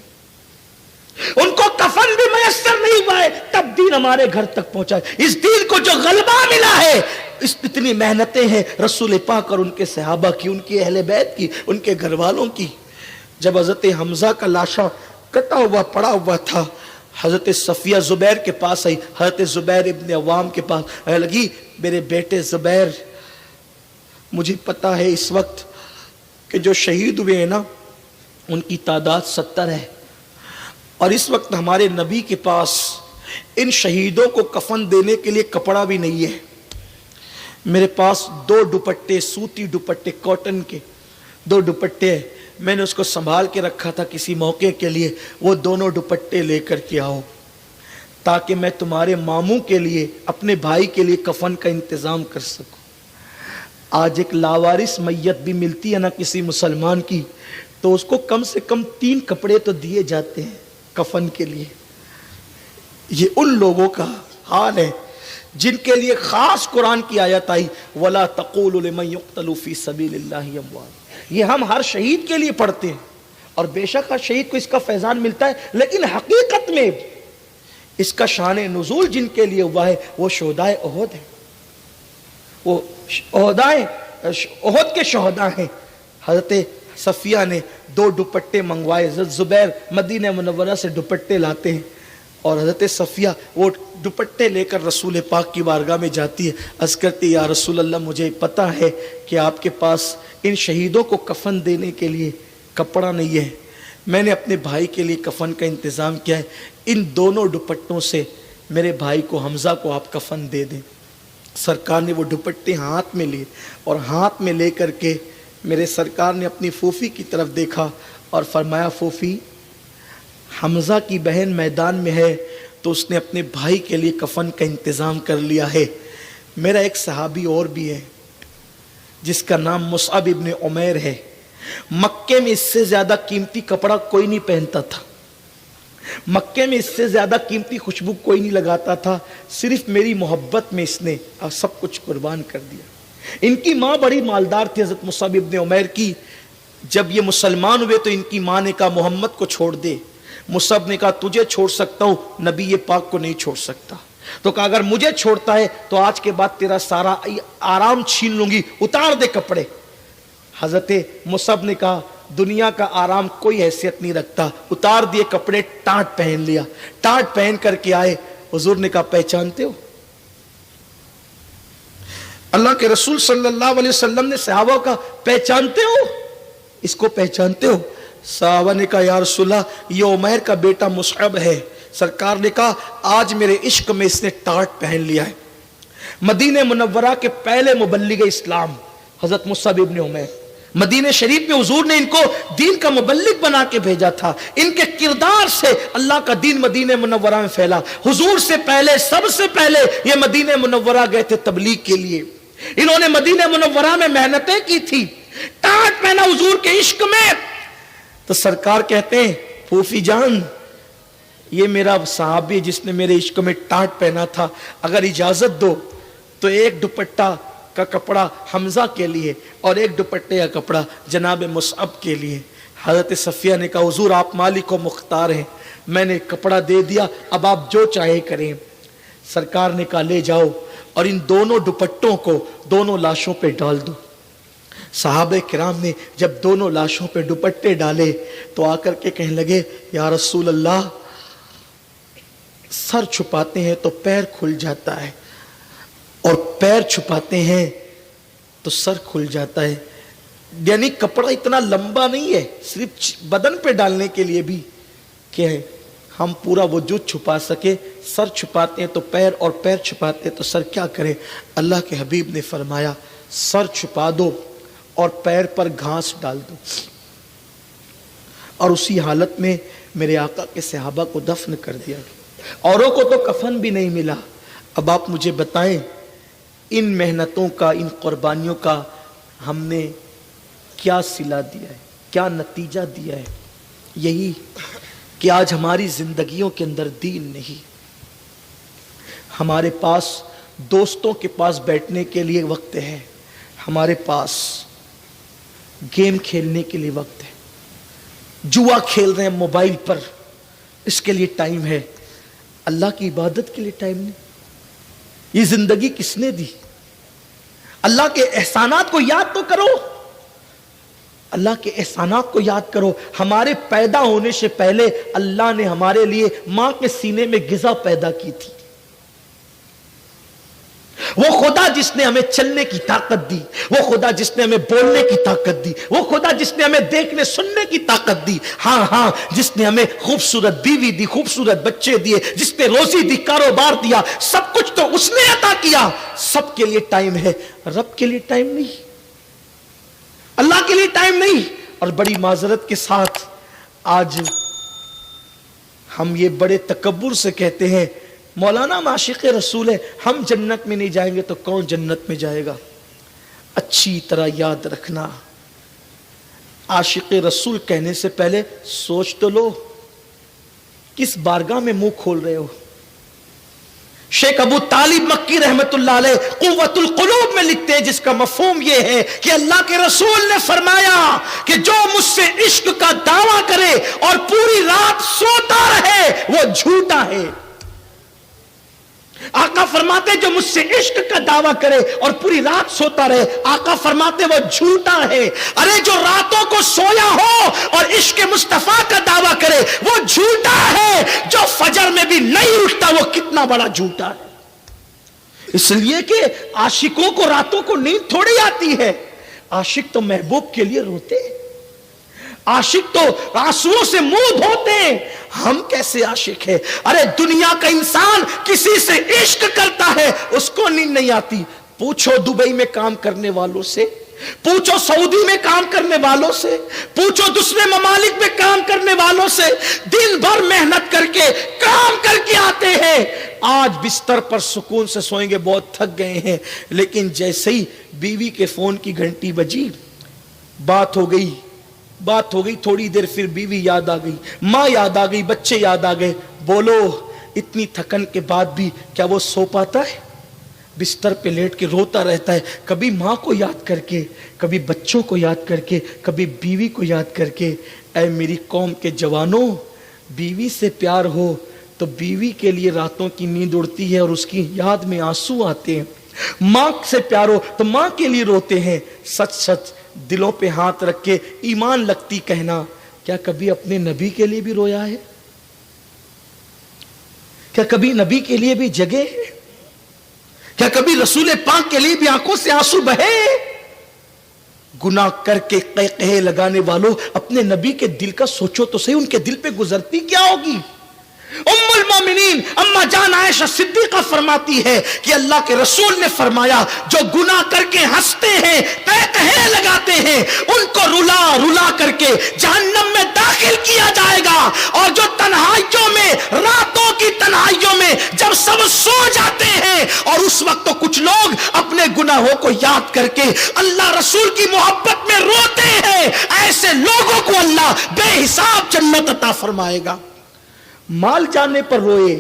ان کو کفن بھی میسر نہیں ہوا ہے, تب دین ہمارے گھر تک پہنچا ہے. اس دین کو جو غلبہ ملا ہے, اس اتنی محنتیں ہیں رسول پاک اور ان کے صحابہ کی, ان کی اہل بیت کی, ان کے گھر والوں کی. جب حضرت حمزہ کا لاشا کٹا ہوا پڑا ہوا تھا, حضرت صفیہ زبیر کے پاس آئی, حضرت زبیر ابن عوام کے پاس لگی, میرے بیٹے زبیر مجھے پتا ہے اس وقت کہ جو شہید ہوئے ہیں نا ان کی تعداد 70 ہے, اور اس وقت ہمارے نبی کے پاس ان شہیدوں کو کفن دینے کے لیے کپڑا بھی نہیں ہے. میرے پاس 2 دوپٹے, سوتی دوپٹے, کاٹن کے 2 دوپٹے ہیں, میں نے اس کو سنبھال کے رکھا تھا کسی موقع کے لیے. وہ دونوں دوپٹے لے کر کے آؤ تاکہ میں تمہارے ماموں کے لیے, اپنے بھائی کے لیے کفن کا انتظام کر سکوں. آج ایک لاوارث میت بھی ملتی ہے نا کسی مسلمان کی, تو اس کو کم سے کم 3 کپڑے تو دیے جاتے ہیں کفن کے لیے. یہ ان لوگوں کا حال ہے جن کے لیے خاص قرآن کی آیت آئی, وَلَا تَقُولُوا لِمَنْ يُقْتَلُ فِي سَبِيلِ اللَّهِ أَمْوَاتٌ. یہ ہم ہر شہید کے لیے پڑھتے ہیں, اور بے شک ہر شہید کو اس کا فیضان ملتا ہے, لیکن حقیقت میں اس کا شان نزول جن کے لیے ہوا ہے وہ شہدائے احد ہیں, وہ احد کے شہداء ہیں. حضرت صفیہ نے 2 دوپٹے منگوائے. زبیر مدینہ منورہ سے دوپٹے لاتے ہیں, اور حضرت صفیہ وہ دوپٹے لے کر رسول پاک کی بارگاہ میں جاتی ہے. عرض کرتی یا رسول اللہ مجھے پتا ہے کہ آپ کے پاس ان شہیدوں کو کفن دینے کے لیے کپڑا نہیں ہے, میں نے اپنے بھائی کے لیے کفن کا انتظام کیا ہے, ان دونوں دوپٹوں سے میرے بھائی کو حمزہ کو آپ کفن دے دیں. سرکار نے وہ دوپٹے ہاتھ میں لیے, اور ہاتھ میں لے کر کے میرے سرکار نے اپنی پھوپھی کی طرف دیکھا اور فرمایا پھوپھی حمزہ کی بہن میدان میں ہے تو اس نے اپنے بھائی کے لیے کفن کا انتظام کر لیا ہے. میرا ایک صحابی اور بھی ہے جس کا نام مصعب ابن عمیر ہے. مکے میں اس سے زیادہ قیمتی کپڑا کوئی نہیں پہنتا تھا, مکے میں اس سے زیادہ قیمتی خوشبو کوئی نہیں لگاتا تھا, صرف میری محبت میں اس نے سب کچھ قربان کر دیا. ان کی ماں بڑی مالدار تھی حضرت مصعب ابن عمیر کی. جب یہ مسلمان ہوئے تو ان کی ماں نے کہا محمد کو چھوڑ دے. مصعب نے کہا تجھے چھوڑ سکتا ہوں, نبی پاک کو نہیں چھوڑ سکتا. تو کہا اگر مجھے چھوڑتا ہے تو آج کے بعد تیرا سارا آرام چھین لوں گی, اتار دے کپڑے. حضرت مصعب نے کہا دنیا کا آرام کوئی حیثیت نہیں رکھتا. اتار دیے کپڑے, ٹانٹ پہن لیا. ٹانٹ پہن کر کے آئے, حضور نے کہا پہچانتے ہو؟ اللہ کے رسول صلی اللہ علیہ وسلم نے صحابہ کا پہچانتے ہو, اس کو پہچانتے ہو؟ صحابہ نے کہا یا رسول اللہ یہ عمیر کا بیٹا مصعب ہے. سرکار نے کہا آج میرے عشق میں اس نے ٹانٹ پہن لیا ہے. مدینہ منورہ کے پہلے مبلغ اسلام حضرت مصعب ابن عمیر, مدینہ شریف میں حضور نے ان کو دین کا مبلغ بنا کے بھیجا تھا. ان کے کردار سے اللہ کا دین مدینہ منورہ میں پھیلا. حضور سے پہلے, سب سے پہلے یہ مدینہ منورہ گئے تھے تبلیغ کے لیے. انہوں نے مدینہ منورہ میں محنتیں کی تھی, ٹانٹ پہنا حضور کے عشق میں. تو سرکار کہتے ہیں پھوپھی جان یہ میرا صحابی جس نے میرے عشق میں ٹانٹ پہنا تھا, اگر اجازت دو تو ایک دوپٹہ کا کپڑا حمزہ کے لیے اور ایک دوپٹے کا کپڑا جناب مصعب کے لیے. حضرت صفیہ نے کہا حضور آپ مالک و مختار ہیں, میں نے کپڑا دے دیا, اب آپ جو چاہے کریں. سرکار نے کہا لے جاؤ اور ان دونوں دوپٹوں کو دونوں لاشوں پہ ڈال دو. صحابہ کرام نے جب دونوں لاشوں پہ دوپٹے ڈالے تو آ کر کے کہنے لگے یا رسول اللہ سر چھپاتے ہیں تو پیر کھل جاتا ہے, اور پیر چھپاتے ہیں تو سر کھل جاتا ہے. یعنی کپڑا اتنا لمبا نہیں ہے صرف بدن پہ ڈالنے کے لیے بھی کہ ہم پورا وجود چھپا سکے. سر چھپاتے ہیں تو پیر, اور پیر چھپاتے ہیں تو سر, کیا کرے. اللہ کے حبیب نے فرمایا سر چھپا دو اور پیر پر گھاس ڈال دو. اور اسی حالت میں میرے آقا کے صحابہ کو دفن کر دیا گیا. اوروں کو تو کفن بھی نہیں ملا. اب آپ مجھے بتائیں ان محنتوں کا, ان قربانیوں کا ہم نے کیا صلہ دیا ہے, کیا نتیجہ دیا ہے؟ یہی کہ آج ہماری زندگیوں کے اندر دین نہیں. ہمارے پاس دوستوں کے پاس بیٹھنے کے لیے وقت ہے, ہمارے پاس گیم کھیلنے کے لیے وقت ہے, جوا کھیل رہے ہیں موبائل پر, اس کے لیے ٹائم ہے, اللہ کی عبادت کے لیے ٹائم نہیں. یہ زندگی کس نے دی؟ اللہ کے احسانات کو یاد تو کرو, اللہ کے احسانات کو یاد کرو. ہمارے پیدا ہونے سے پہلے اللہ نے ہمارے لیے ماں کے سینے میں غذا پیدا کی تھی. وہ خدا جس نے ہمیں چلنے کی طاقت دی, وہ خدا جس نے ہمیں بولنے کی طاقت دی, وہ خدا جس نے ہمیں دیکھنے سننے کی طاقت دی, ہاں جس نے ہمیں خوبصورت بیوی دی, خوبصورت بچے دیے, جس نے روزی دی, کاروبار دیا, سب کچھ تو اس نے عطا کیا. سب کے لیے ٹائم ہے, رب کے لیے ٹائم نہیں, اللہ کے لیے ٹائم نہیں. اور بڑی معذرت کے ساتھ آج ہم یہ بڑے تکبر سے کہتے ہیں مولانا ہم عاشق رسول ہے, ہم جنت میں نہیں جائیں گے تو کون جنت میں جائے گا؟ اچھی طرح یاد رکھنا, عاشق رسول کہنے سے پہلے سوچ تو لو کس بارگاہ میں منہ کھول رہے ہو. شیخ ابو طالب مکی رحمت اللہ علیہ قوت القلوب میں لکھتے ہیں, جس کا مفہوم یہ ہے کہ اللہ کے رسول نے فرمایا کہ جو مجھ سے عشق کا دعویٰ کرے اور پوری رات سوتا رہے وہ جھوٹا ہے. آقا فرماتے جو مجھ سے عشق کا دعویٰ کرے اور پوری رات سوتا رہے, آقا فرماتے وہ جھوٹا ہے. ارے جو راتوں کو سویا ہو اور عشق مصطفیٰ کا دعویٰ کرے وہ جھوٹا ہے, جو فجر میں بھی نہیں اٹھتا وہ کتنا بڑا جھوٹا ہے. اس لیے کہ عاشقوں کو راتوں کو نیند تھوڑی آتی ہے, عاشق تو محبوب کے لیے روتے ہیں, عاشق تو آنسوؤں سے منہ دھوتے ہیں. ہم کیسے عاشق ہیں؟ ارے دنیا کا انسان کسی سے عشق کرتا ہے اس کو نیند نہیں آتی. پوچھو دبئی میں کام کرنے والوں سے, پوچھو سعودی میں کام کرنے والوں سے, پوچھو دوسرے ممالک میں کام کرنے والوں سے, دن بھر محنت کر کے کام کر کے آتے ہیں, آج بستر پر سکون سے سوئیں گے, بہت تھک گئے ہیں, لیکن جیسے ہی بیوی کے فون کی گھنٹی بجی, بات ہو گئی, تھوڑی دیر پھر بیوی یاد آ گئی, ماں یاد آ گئی, بچے یاد آ گئے. بولو اتنی تھکن کے بعد بھی کیا وہ سو پاتا ہے؟ بستر پہ لیٹ کے روتا رہتا ہے, کبھی ماں کو یاد کر کے, کبھی بچوں کو یاد کر کے, کبھی بیوی کو یاد کر کے. اے میری قوم کے جوانوں, بیوی سے پیار ہو تو بیوی کے لیے راتوں کی نیند اڑتی ہے اور اس کی یاد میں آنسو آتے ہیں. ماں سے پیار ہو تو ماں کے لیے روتے ہیں. سچ سچ دلوں پہ ہاتھ رکھ کے ایمان لگتی کہنا, کیا کبھی اپنے نبی کے لیے بھی رویا ہے؟ کیا کبھی نبی کے لیے بھی جگے؟ کیا کبھی رسول پاک کے لیے بھی آنکھوں سے آنسو بہے؟ گناہ کر کے قہقہے لگانے والوں, اپنے نبی کے دل کا سوچو تو صحیح, ان کے دل پہ گزرتی کیا ہوگی؟ ام المومنین اما جان عائشہ صدیقہ فرماتی ہے کہ اللہ کے رسول نے فرمایا جو گناہ کر کے ہنستے ہیں, قہقہے لگاتے ہیں, ان کو رلا رلا کر کے جہنم میں داخل کیا جائے گا. اور جو تنہائیوں میں, راتوں کی تنہائیوں میں جب سب سو جاتے ہیں اور اس وقت تو کچھ لوگ اپنے گناہوں کو یاد کر کے اللہ رسول کی محبت میں روتے ہیں, ایسے لوگوں کو اللہ بے حساب جنت عطا فرمائے گا. مال جانے پر روئے,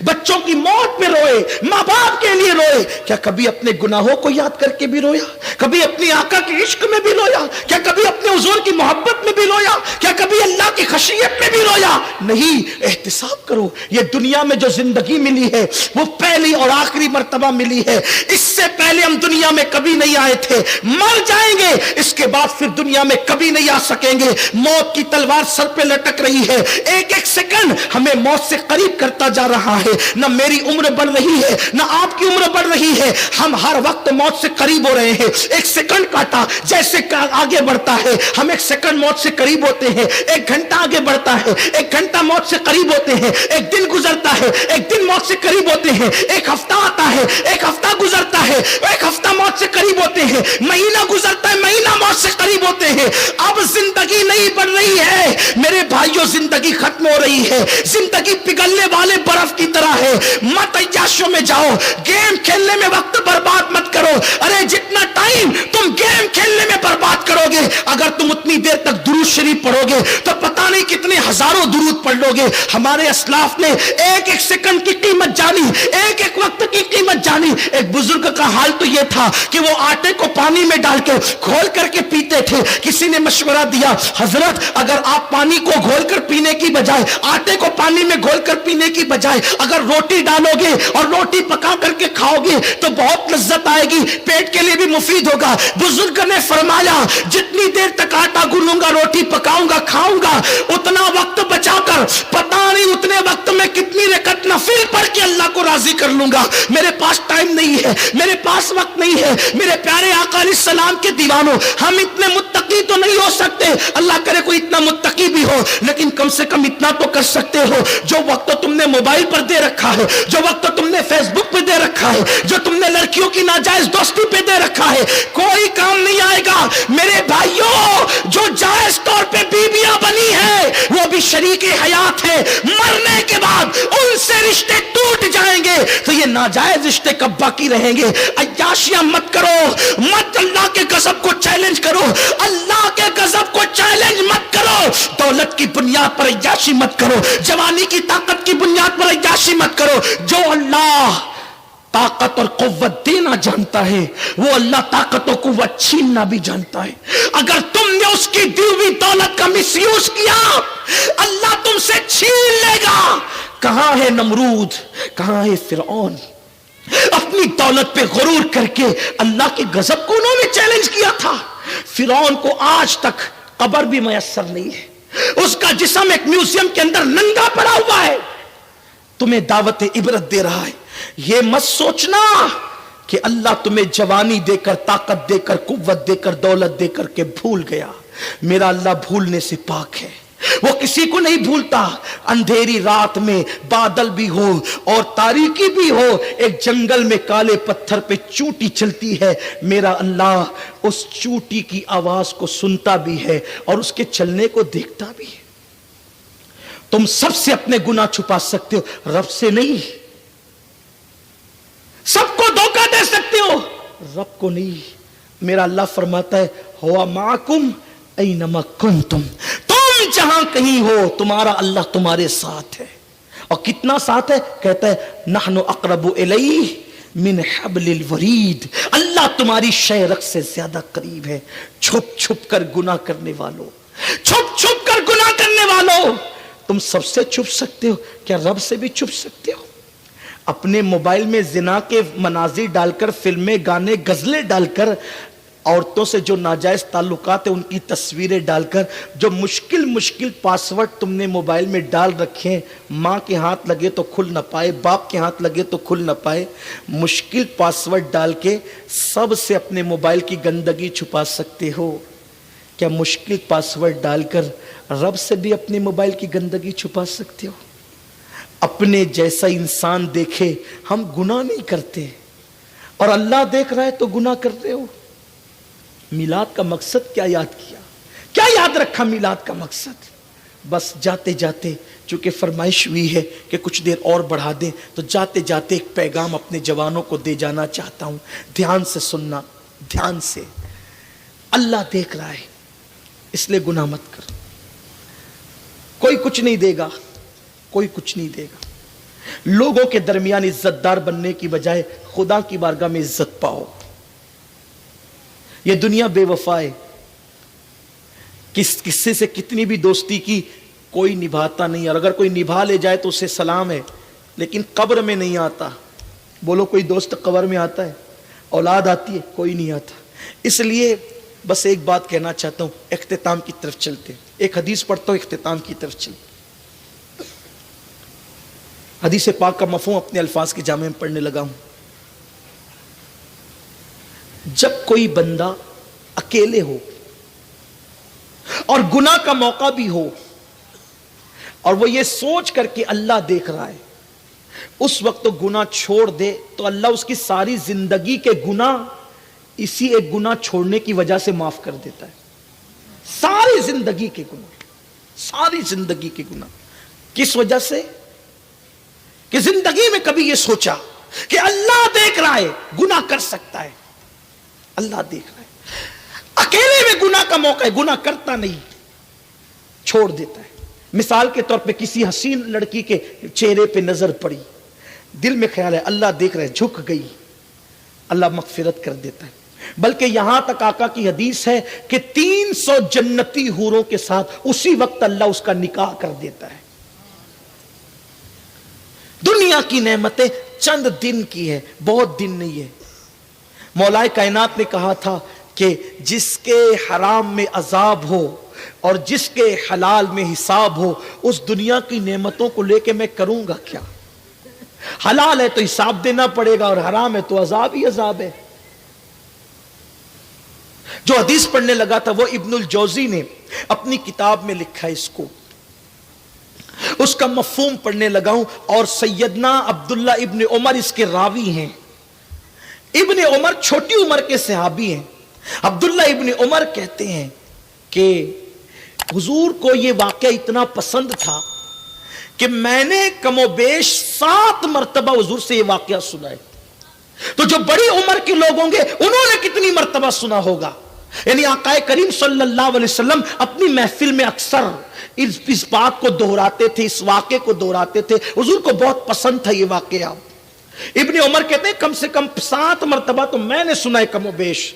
بچوں کی موت پہ روئے, ماں باپ کے لیے روئے, کیا کبھی اپنے گناہوں کو یاد کر کے بھی رویا؟ کبھی اپنی آقا کے عشق میں بھی رویا؟ کیا کبھی اپنے حضور کی محبت میں بھی رویا؟ کیا کبھی اللہ کی خشیت میں بھی رویا؟ نہیں. احتساب کرو, یہ دنیا میں جو زندگی ملی ہے وہ پہلی اور آخری مرتبہ ملی ہے. اس سے پہلے ہم دنیا میں کبھی نہیں آئے تھے, مر جائیں گے, اس کے بعد پھر دنیا میں کبھی نہیں آ سکیں گے. موت کی تلوار سر پہ لٹک رہی ہے, ایک ایک سیکنڈ ہمیں موت سے قریب کرتا جا رہا ہے. نہ میری عمر بڑھ رہی ہے, نہ آپ کی عمر بڑھ رہی ہے, ہم ہر وقت موت سے قریب ہو رہے ہیں. ایک سیکنڈ کاٹا جیسے آگے بڑھتا ہے, ہم ایک سیکنڈ موت سے قریب ہوتے ہیں. ایک گھنٹہ آگے بڑھتا ہے, ایک گھنٹہ موت سے قریب ہوتے ہیں. ایک دن گزرتا ہے, ایک دن موت سے قریب ہوتے ہیں. ایک ہفتہ آتا ہے, ایک ہفتہ گزرتا ہے, ہے, ایک ہفتہ موت سے قریب ہوتے ہیں, مہینہ گزرتا ہے, مہینہ موت سے قریب ہوتے ہیں. اب زندگی نہیں بڑھ رہی ہے میرے بھائیوں, زندگی ختم ہو رہی ہے, زندگی پگھلنے والے برف کی طرح ہے. مت عیاشیوں میں جاؤ, گیم کھیلنے میں وقت برباد مت کرو. ارے جتنا ٹائم تم گیم کھیلنے میں برباد کرو گے, اگر تم اتنی دیر تک درود شریف پڑھو گے تو پتہ نہیں کتنے ہزاروں درود پڑھ لو گے. ہمارے اسلاف نے ایک ایک سیکنڈ کی قیمت جانی, ایک ایک وقت کی قیمت جانی. ایک بزرگ کا حال تو یہ تھا کہ وہ آٹے کو پانی میں ڈال کے گھول کر کے پیتے تھے. کسی نے مشورہ دیا, حضرت اگر آپ پانی کو گھول کر پینے کی بجائے, آٹے کو پانی میں گھول کر پینے کی بجائے اگر روٹی ڈالو گے اور روٹی پکا کر کے کھاؤ گے تو بہت لذت آئے گی, پیٹ کے لیے بھی مفید ہوگا. بزرگ نے فرمایا جتنی دیر تک آٹا گوندوں گا, روٹی پکاؤں گا, کھاؤں گا, اتنا وقت بچا کر پتہ نہیں اتنے وقت میں کتنی رکعت نفل پڑھ کے اللہ کو راضی کر لوں گا. میرے پاس ٹائم نہیں ہے, میرے پاس وقت نہیں ہے. میرے پیارے آقا علیہ السلام کے دیوانوں, ہم اتنے متقی تو نہیں ہو سکتے, اللہ کرے کوئی اتنا متقی بھی ہو, لیکن کم سے کم اتنا تو کر سکتے ہو جو وقت تم نے موبائل پر دے رکھا ہے, جو وقت تم نے فیس بک پہ دے رکھا ہے, جو تم نے لڑکیوں کی ناجائز دوستی پہ دے رکھا ہے, کوئی کام نہیں آئے گا. میرے بھائیوں, جو جائز طور پہ بیویاں بنی ہیں وہ بھی شریک حیات ہے, مرنے کے بعد ان سے رشتے ٹوٹ جائیں گے تو یہ ناجائز رشتے کب باقی رہیں گے. عیاشیاں مت کرو, مت اللہ کے غضب کو چیلنج کرو, اللہ کے غضب کو چیلنج مت کرو. دولت کی بنیاد پر عیاشی مت کرو, جوانی کی طاقت کی بنیاد پر عیاشی مت کرو. جو اللہ طاقت اور قوت دینا جانتا ہے وہ اللہ طاقت و قوت چھیننا بھی جانتا ہے. اگر تم نے اس کی دی ہوئی دولت کا مس یوز کیا, اللہ تم سے چھین لے گا. کہاں ہے نمرود, کہاں ہے فرعون؟ اپنی دولت پہ غرور کر کے اللہ کے غضب کو انہوں نے چیلنج کیا تھا. فرعون کو آج تک قبر بھی میسر نہیں ہے, اس کا جسم ایک میوزیم کے اندر ننگا پڑا ہوا ہے. تمہیں دعوت عبرت دے رہا ہے. یہ مت سوچنا کہ اللہ تمہیں جوانی دے کر, طاقت دے کر, قوت دے کر, دولت دے کر کے بھول گیا. میرا اللہ بھولنے سے پاک ہے, وہ کسی کو نہیں بھولتا. اندھیری رات میں بادل بھی ہو اور تاریکی بھی ہو, ایک جنگل میں کالے پتھر پہ چونٹی چلتی ہے, میرا اللہ اس چونٹی کی آواز کو سنتا بھی ہے اور اس کے چلنے کو دیکھتا بھی ہے. تم سب سے اپنے گناہ چھپا سکتے ہو, رب سے نہیں. سب کو دھوکہ دے سکتے ہو, رب کو نہیں. میرا اللہ فرماتا ہے ہوا معکم اینما کنتم, تم جہاں کہیں ہو تمہارا اللہ تمہارے ساتھ ہے. اور کتنا ساتھ ہے؟ کہتا ہے نحن اقرب الیہ من حبل الورید, اللہ تمہاری شہرک سے زیادہ قریب ہے. چھپ چھپ کر گناہ کرنے والوں, چھپ چھپ کر گناہ کرنے والوں, تم سب سے چھپ سکتے ہو, کیا رب سے بھی چھپ سکتے ہو؟ اپنے موبائل میں زنا کے مناظر ڈال کر, فلمیں, گانے, غزلیں ڈال کر, عورتوں سے جو ناجائز تعلقات ہیں ان کی تصویریں ڈال کر, جو مشکل پاسورڈ تم نے موبائل میں ڈال رکھے ہیں, ماں کے ہاتھ لگے تو کھل نہ پائے, باپ کے ہاتھ لگے تو کھل نہ پائے, مشکل پاسورڈ ڈال کے سب سے اپنے موبائل کی گندگی چھپا سکتے ہو. کیا مشکل پاسورڈ ڈال کر رب سے بھی اپنے موبائل کی گندگی چھپا سکتے ہو؟ اپنے جیسا انسان دیکھے ہم گناہ نہیں کرتے, اور اللہ دیکھ رہا ہے تو گناہ کر رہے ہو. میلاد کا مقصد کیا یاد کیا, کیا یاد رکھا میلاد کا مقصد؟ بس جاتے جاتے, چونکہ فرمائش ہوئی ہے کہ کچھ دیر اور بڑھا دیں, تو جاتے جاتے ایک پیغام اپنے جوانوں کو دے جانا چاہتا ہوں. دھیان سے سننا, دھیان سے. اللہ دیکھ رہا ہے اس لیے گناہ مت کر. کوئی کچھ نہیں دے گا, کوئی کچھ نہیں دے گا. لوگوں کے درمیان عزت دار بننے کی بجائے خدا کی بارگاہ میں عزت پاؤ. یہ دنیا بے وفا ہے, کسی سے کتنی بھی دوستی کی کوئی نبھاتا نہیں, اور اگر کوئی نبھا لے جائے تو اسے سلام ہے, لیکن قبر میں نہیں آتا. بولو کوئی دوست قبر میں آتا ہے؟ اولاد آتی ہے؟ کوئی نہیں آتا. اس لیے بس ایک بات کہنا چاہتا ہوں, اختتام کی طرف چلتے. ایک حدیث پڑھتا ہوں, اختتام کی طرف چلتے. حدیث پاک کا مفہوم اپنے الفاظ کے جامع میں پڑھنے لگا ہوں. جب کوئی بندہ اکیلے ہو اور گناہ کا موقع بھی ہو, اور وہ یہ سوچ کر کہ اللہ دیکھ رہا ہے, اس وقت تو گناہ چھوڑ دے تو اللہ اس کی ساری زندگی کے گناہ اسی ایک گناہ چھوڑنے کی وجہ سے معاف کر دیتا ہے. ساری زندگی کے گناہ، ساری زندگی کے گناہ. کس وجہ سے؟ کہ زندگی میں کبھی یہ سوچا کہ اللہ دیکھ رہا ہے، گناہ کر سکتا ہے، اللہ دیکھ رہا ہے. اکیلے میں گناہ کا موقع ہے، گناہ کرتا نہیں، چھوڑ دیتا ہے. مثال کے طور پہ کسی حسین لڑکی کے چہرے پہ نظر پڑی، دل میں خیال ہے اللہ دیکھ رہا ہے، جھک گئی، اللہ مغفرت کر دیتا ہے. بلکہ یہاں تک آقا کی حدیث ہے کہ 300 جنتی حوروں کے ساتھ اسی وقت اللہ اس کا نکاح کر دیتا ہے. دنیا کی نعمتیں چند دن کی ہے، بہت دن نہیں ہے. مولا کائنات نے کہا تھا کہ جس کے حرام میں عذاب ہو اور جس کے حلال میں حساب ہو، اس دنیا کی نعمتوں کو لے کے میں کروں گا کیا؟ حلال ہے تو حساب دینا پڑے گا اور حرام ہے تو عذاب ہی عذاب ہے. جو حدیث پڑھنے لگا تھا وہ ابن الجوزی نے اپنی کتاب میں لکھا ہے، اس کو اس کا مفہوم پڑھنے لگا ہوں. اور سیدنا عبداللہ ابن عمر اس کے راوی ہیں. ابن عمر چھوٹی عمر کے صحابی ہیں. عبداللہ ابن عمر کہتے ہیں کہ حضور کو یہ واقعہ اتنا پسند تھا کہ میں نے کم و بیش 7 مرتبہ حضور سے یہ واقعہ سنا ہے. تو جو بڑی عمر کے لوگ ہوں گے انہوں نے کتنی مرتبہ سنا ہوگا. یعنی آقا کریم صلی اللہ علیہ وسلم اپنی محفل میں اکثر اس بات کو دہراتے تھے، اس واقعے کو دہراتے تھے. حضور کو بہت پسند تھا یہ واقعہ. ابن عمر کہتے ہیں کم سے کم 7 مرتبہ تو میں نے سنا ہے کم و بیش،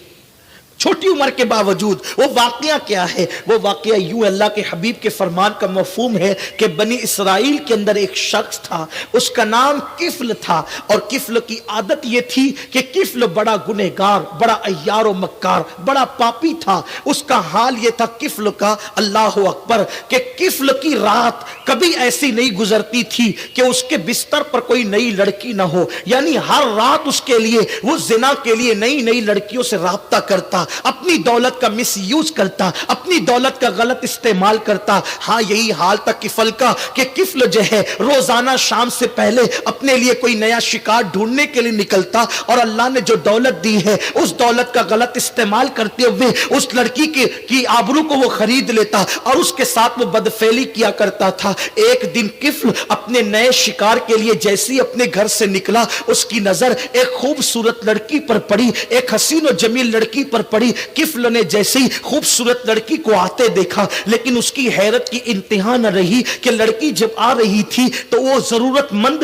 چھوٹی عمر کے باوجود. وہ واقعہ کیا ہے؟ وہ واقعہ یوں اللہ کے حبیب کے فرمان کا مفہوم ہے کہ بنی اسرائیل کے اندر ایک شخص تھا، اس کا نام کفل تھا. اور کفل کی عادت یہ تھی کہ کفل بڑا گنہگار، بڑا عیار و مکار، بڑا پاپی تھا. اس کا حال یہ تھا کفل کا، اللہ اکبر، کہ کفل کی رات کبھی ایسی نہیں گزرتی تھی کہ اس کے بستر پر کوئی نئی لڑکی نہ ہو. یعنی ہر رات اس کے لیے وہ زنا کے لیے نئی نئی لڑکیوں سے رابطہ کرتا، اپنی دولت کا مس یوز کرتا، اپنی دولت کا غلط استعمال کرتا. ہاں یہی حال تھا کفل کا کہ کفل جو ہے روزانہ شام سے پہلے اپنے لیے کوئی نیا شکار ڈھونڈنے کے لیے نکلتا اور اللہ نے جو دولت دی ہے اس دولت کا غلط استعمال کرتے ہوئے اس لڑکی کی آبرو کو وہ خرید لیتا اور اس کے ساتھ وہ بدفعلی کیا کرتا تھا. ایک دن کفل اپنے نئے شکار کے لیے جیسے اپنے گھر سے نکلا، اس کی نظر ایک خوبصورت لڑکی پر پڑی، ایک حسین و جمیل لڑکی پر پڑی. کفل نے جیسے ہی خوبصورت لڑکی کو آتے دیکھا، لیکن اس کی حیرت کی انتہا نہ رہی کہ لڑکی جب آ رہی تھی تو وہ ضرورت مند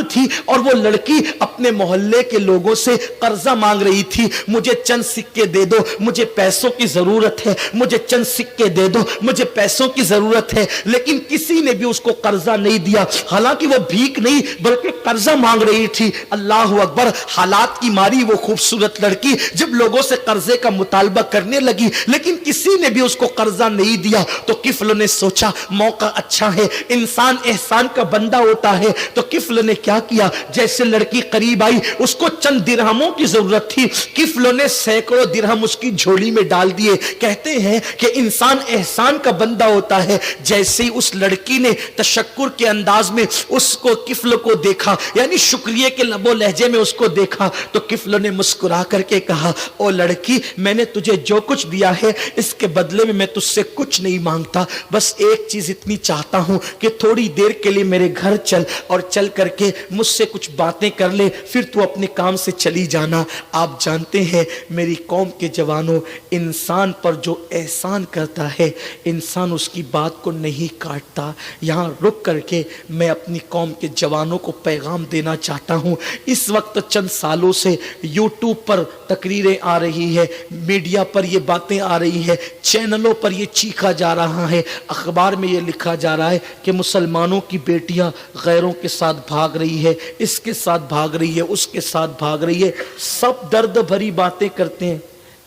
تھی اور وہ لڑکی اپنے محلے کے لوگوں سے قرضہ مانگ رہی تھی. مجھے چند سکے دے دو، مجھے پیسوں کی ضرورت ہے، مجھے چند سکے دے دو، مجھے پیسوں کی ضرورت ہے. لیکن کسی نے بھی اس کو قرضہ نہیں دیا، حالانکہ وہ بھیک نہیں بلکہ قرضہ مانگ رہی تھی. اللہ اکبر، حالات کی ماری وہ خوبصورت لڑکی جب لوگوں سے قرضے کا مطالبہ کرنے لگی لیکن کسی نے بھی اس کو قرضہ نہیں دیا. تو کفل نے سوچا موقع اچھا ہے، انسان احسان کا بندہ ہوتا ہے. تو کفل نے کیا کیا، جیسے لڑکی قریب آئی اس کو چند درہموں کی ضرورت تھی، کفل نے سینکڑوں درہم اس کی جھولی میں ڈال دیے. کہتے ہیں کہ انسان احسان کا بندہ ہوتا ہے. جیسے ہی اس لڑکی نے تشکر کے انداز میں اس کو کفل کو دیکھا، یعنی شکریہ کے لب و لہجے میں اس کو دیکھا، تو کفل نے مسکرا کر کے کہا او لڑکی، میں نے تجھے جو کچھ دیا ہے اس کے بدلے میں تجھ سے کچھ نہیں مانگتا، بس ایک چیز اتنی چاہتا ہوں کہ تھوڑی دیر کے لیے میرے گھر چل اور چل کر کے مجھ سے کچھ باتیں کر لے، پھر تو اپنے کام سے چلی جانا. آپ جانتے ہیں میری قوم کے جوانوں، انسان پر جو احسان کرتا ہے انسان اس کی بات کو نہیں کاٹتا. یہاں رک کر کے میں اپنی قوم کے جوانوں کو پیغام دینا چاہتا ہوں. اس وقت چند سالوں سے یوٹیوب پر تقریریں آ رہی ہے، میڈیا پر یہ باتیں آ رہی ہے، چینلوں پر یہ چیخا جا رہا ہے، اخبار میں یہ لکھا جا رہا ہے کہ مسلمانوں کی بیٹیاں غیروں کے ساتھ بھاگ رہی ہے، اس کے ساتھ بھاگ رہی ہے، اس کے ساتھ بھاگ رہی ہے. سب درد بھری باتیں کرتے ہیں.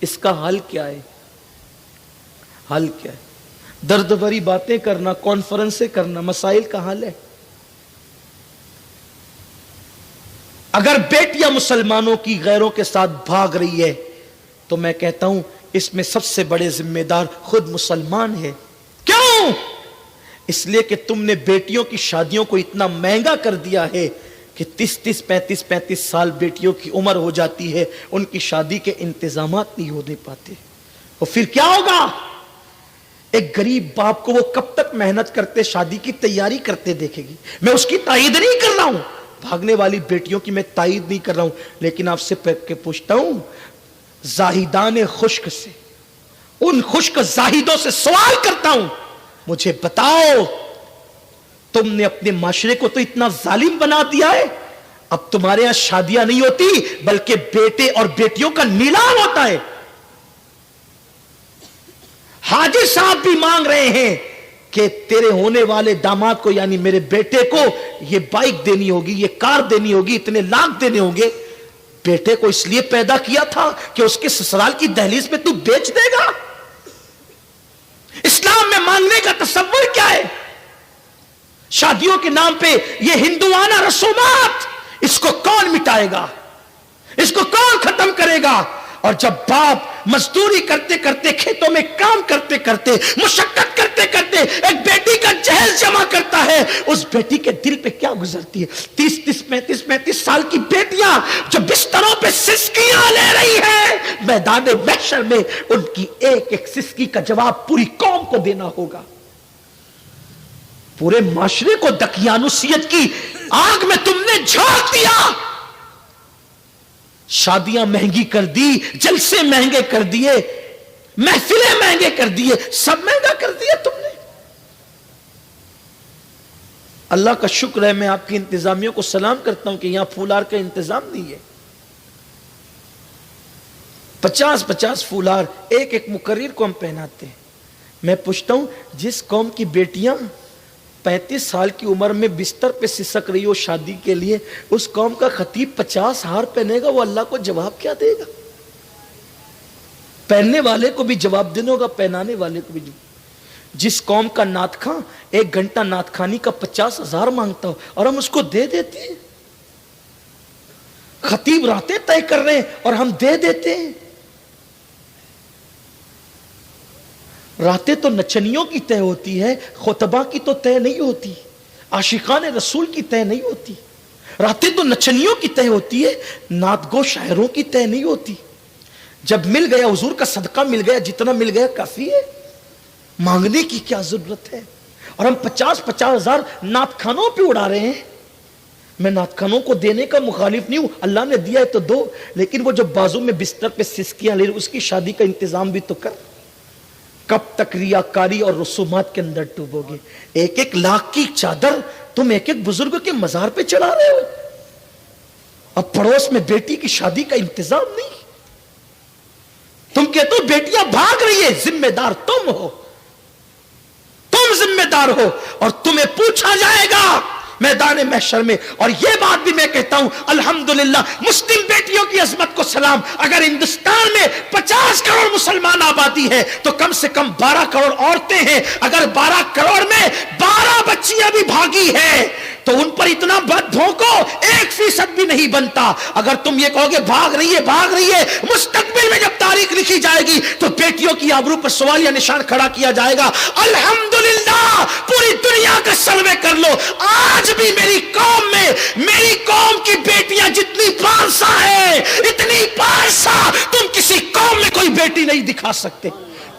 اس کا حل کیا ہے؟ حل کیا ہے؟ درد بھری باتیں کرنا، کانفرنسیں کرنا مسائل کا حل ہے؟ اگر بیٹیاں مسلمانوں کی غیروں کے ساتھ بھاگ رہی ہے تو میں کہتا ہوں اس میں سب سے بڑے ذمہ دار خود مسلمان ہے. کیوں؟ اس لیے کہ تم نے بیٹیوں کی شادیوں کو اتنا مہنگا کر دیا ہے کہ 30 35 سال بیٹیوں کی عمر ہو جاتی ہے, ان کی شادی کے انتظامات نہیں ہونے پاتے. اور پھر کیا ہوگا؟ ایک غریب باپ کو وہ کب تک محنت کرتے شادی کی تیاری کرتے دیکھے گی. میں اس کی تائید نہیں کر رہا ہوں, بھاگنے والی بیٹیوں کی میں تائید نہیں کر رہا ہوں, لیکن آپ سے پوچھتا ہوں زاہدان خشک سے, ان خشک زاہدوں سے سوال کرتا ہوں, مجھے بتاؤ تم نے اپنے معاشرے کو تو اتنا ظالم بنا دیا ہے, اب تمہارے یہاں شادیاں نہیں ہوتی بلکہ بیٹے اور بیٹیوں کا نیلام ہوتا ہے. حاجی صاحب بھی مانگ رہے ہیں کہ تیرے ہونے والے داماد کو یعنی میرے بیٹے کو یہ بائک دینی ہوگی, یہ کار دینی ہوگی, اتنے لاکھ دینے ہوں گے. بیٹے کو اس لیے پیدا کیا تھا کہ اس کے سسرال کی دہلیز میں تو بیچ دے گا. اسلام میں مانگنے کا تصور کیا ہے؟ شادیوں کے نام پہ یہ ہندوانہ رسومات, اس کو کون مٹائے گا, اس کو کون ختم کرے گا؟ اور جب باپ مزدوری کرتے کرتے, کھیتوں میں کام کرتے کرتے, مشقت کرتے کرتے ایک بیٹی کا جہیز جمع کرتا ہے, اس بیٹی کے دل پہ کیا گزرتی ہے؟ 30 35 سال کی بیٹیاں جو بستروں پہ سسکیاں لے رہی ہیں, میدان محشر میں ان کی ایک ایک سسکی کا جواب پوری قوم کو دینا ہوگا. پورے معاشرے کو دقیانوسیت کی آگ میں تم نے جھونک دیا. شادیاں مہنگی کر دی, جلسے مہنگے کر دیے, محفلیں مہنگے کر دیے, سب مہنگا کر دیا تم نے. اللہ کا شکر ہے, میں آپ کی انتظامیوں کو سلام کرتا ہوں کہ یہاں پھولار کا انتظام نہیں ہے. 50 پھولار ایک ایک مقرر کو ہم پہناتے ہیں. میں پوچھتا ہوں جس قوم کی بیٹیاں 35 سال کی عمر میں بستر پہ سسک رہی ہو شادی کے لیے, اس قوم کا خطیب 50 ہار پہنے گا, وہ اللہ کو جواب کیا دے گا؟ پہننے والے کو بھی جواب دینا ہوگا, پہنانے والے کو بھی. جس قوم کا نعت خواں 1 گھنٹہ نعت خوانی کا 50,000 مانگتا ہو اور ہم اس کو دے دیتے ہیں. خطیب راتیں طے کر رہے ہیں اور ہم دے دیتے ہیں. راتیں تو نچنیوں کی طے ہوتی ہے, خطبہ کی تو طے نہیں ہوتی, عاشقان رسول کی طے نہیں ہوتی. راتیں تو نچنیوں کی طے ہوتی ہے, نعت گو شاعروں کی طے نہیں ہوتی. جب مل گیا حضور کا صدقہ مل گیا, جتنا مل گیا کافی ہے, مانگنے کی کیا ضرورت ہے؟ اور ہم 50,000 نعت خانوں پہ اڑا رہے ہیں. میں نعت خانوں کو دینے کا مخالف نہیں ہوں, اللہ نے دیا ہے تو دو, لیکن وہ جو بازو میں بستر پہ سسکیاں لے رہے اس کی شادی کا انتظام بھی تو کر. کب تک ریاکاری اور رسومات کے اندر ڈوبو گے؟ 1 لاکھ کی چادر تم ایک بزرگ کے مزار پہ چڑھا رہے ہو, اب پڑوس میں بیٹی کی شادی کا انتظام نہیں. تم کہتے ہو بیٹیاں بھاگ رہی ہے, ذمہ دار تم ہو, تم ذمہ دار ہو, اور تمہیں پوچھا جائے گا میدان محشر میں. اور یہ بات بھی میں کہتا ہوں الحمدللہ مسلم بیٹیوں کی عظمت کو سلام. اگر ہندوستان میں 50 کروڑ مسلمان آبادی ہے تو کم سے کم 12 کروڑ عورتیں ہیں. اگر 12 کروڑ میں 12 بچیاں بھی بھاگی ہیں تو ان پر اتنا بد بھونکو 1% بھی نہیں بنتا. اگر تم یہ کہو گے بھاگ رہی ہے, مستقبل میں جب تاریخ لکھی جائے گی تو بیٹیوں کی آبرو پر سوالیہ نشان کھڑا کیا جائے گا. الحمدللہ پوری دنیا کا سروے کر لو, آج بھی میری قوم کی بیٹیاں جتنی پارسا ہے, اتنی پارسا تم کسی قوم میں کوئی بیٹی نہیں دکھا سکتے.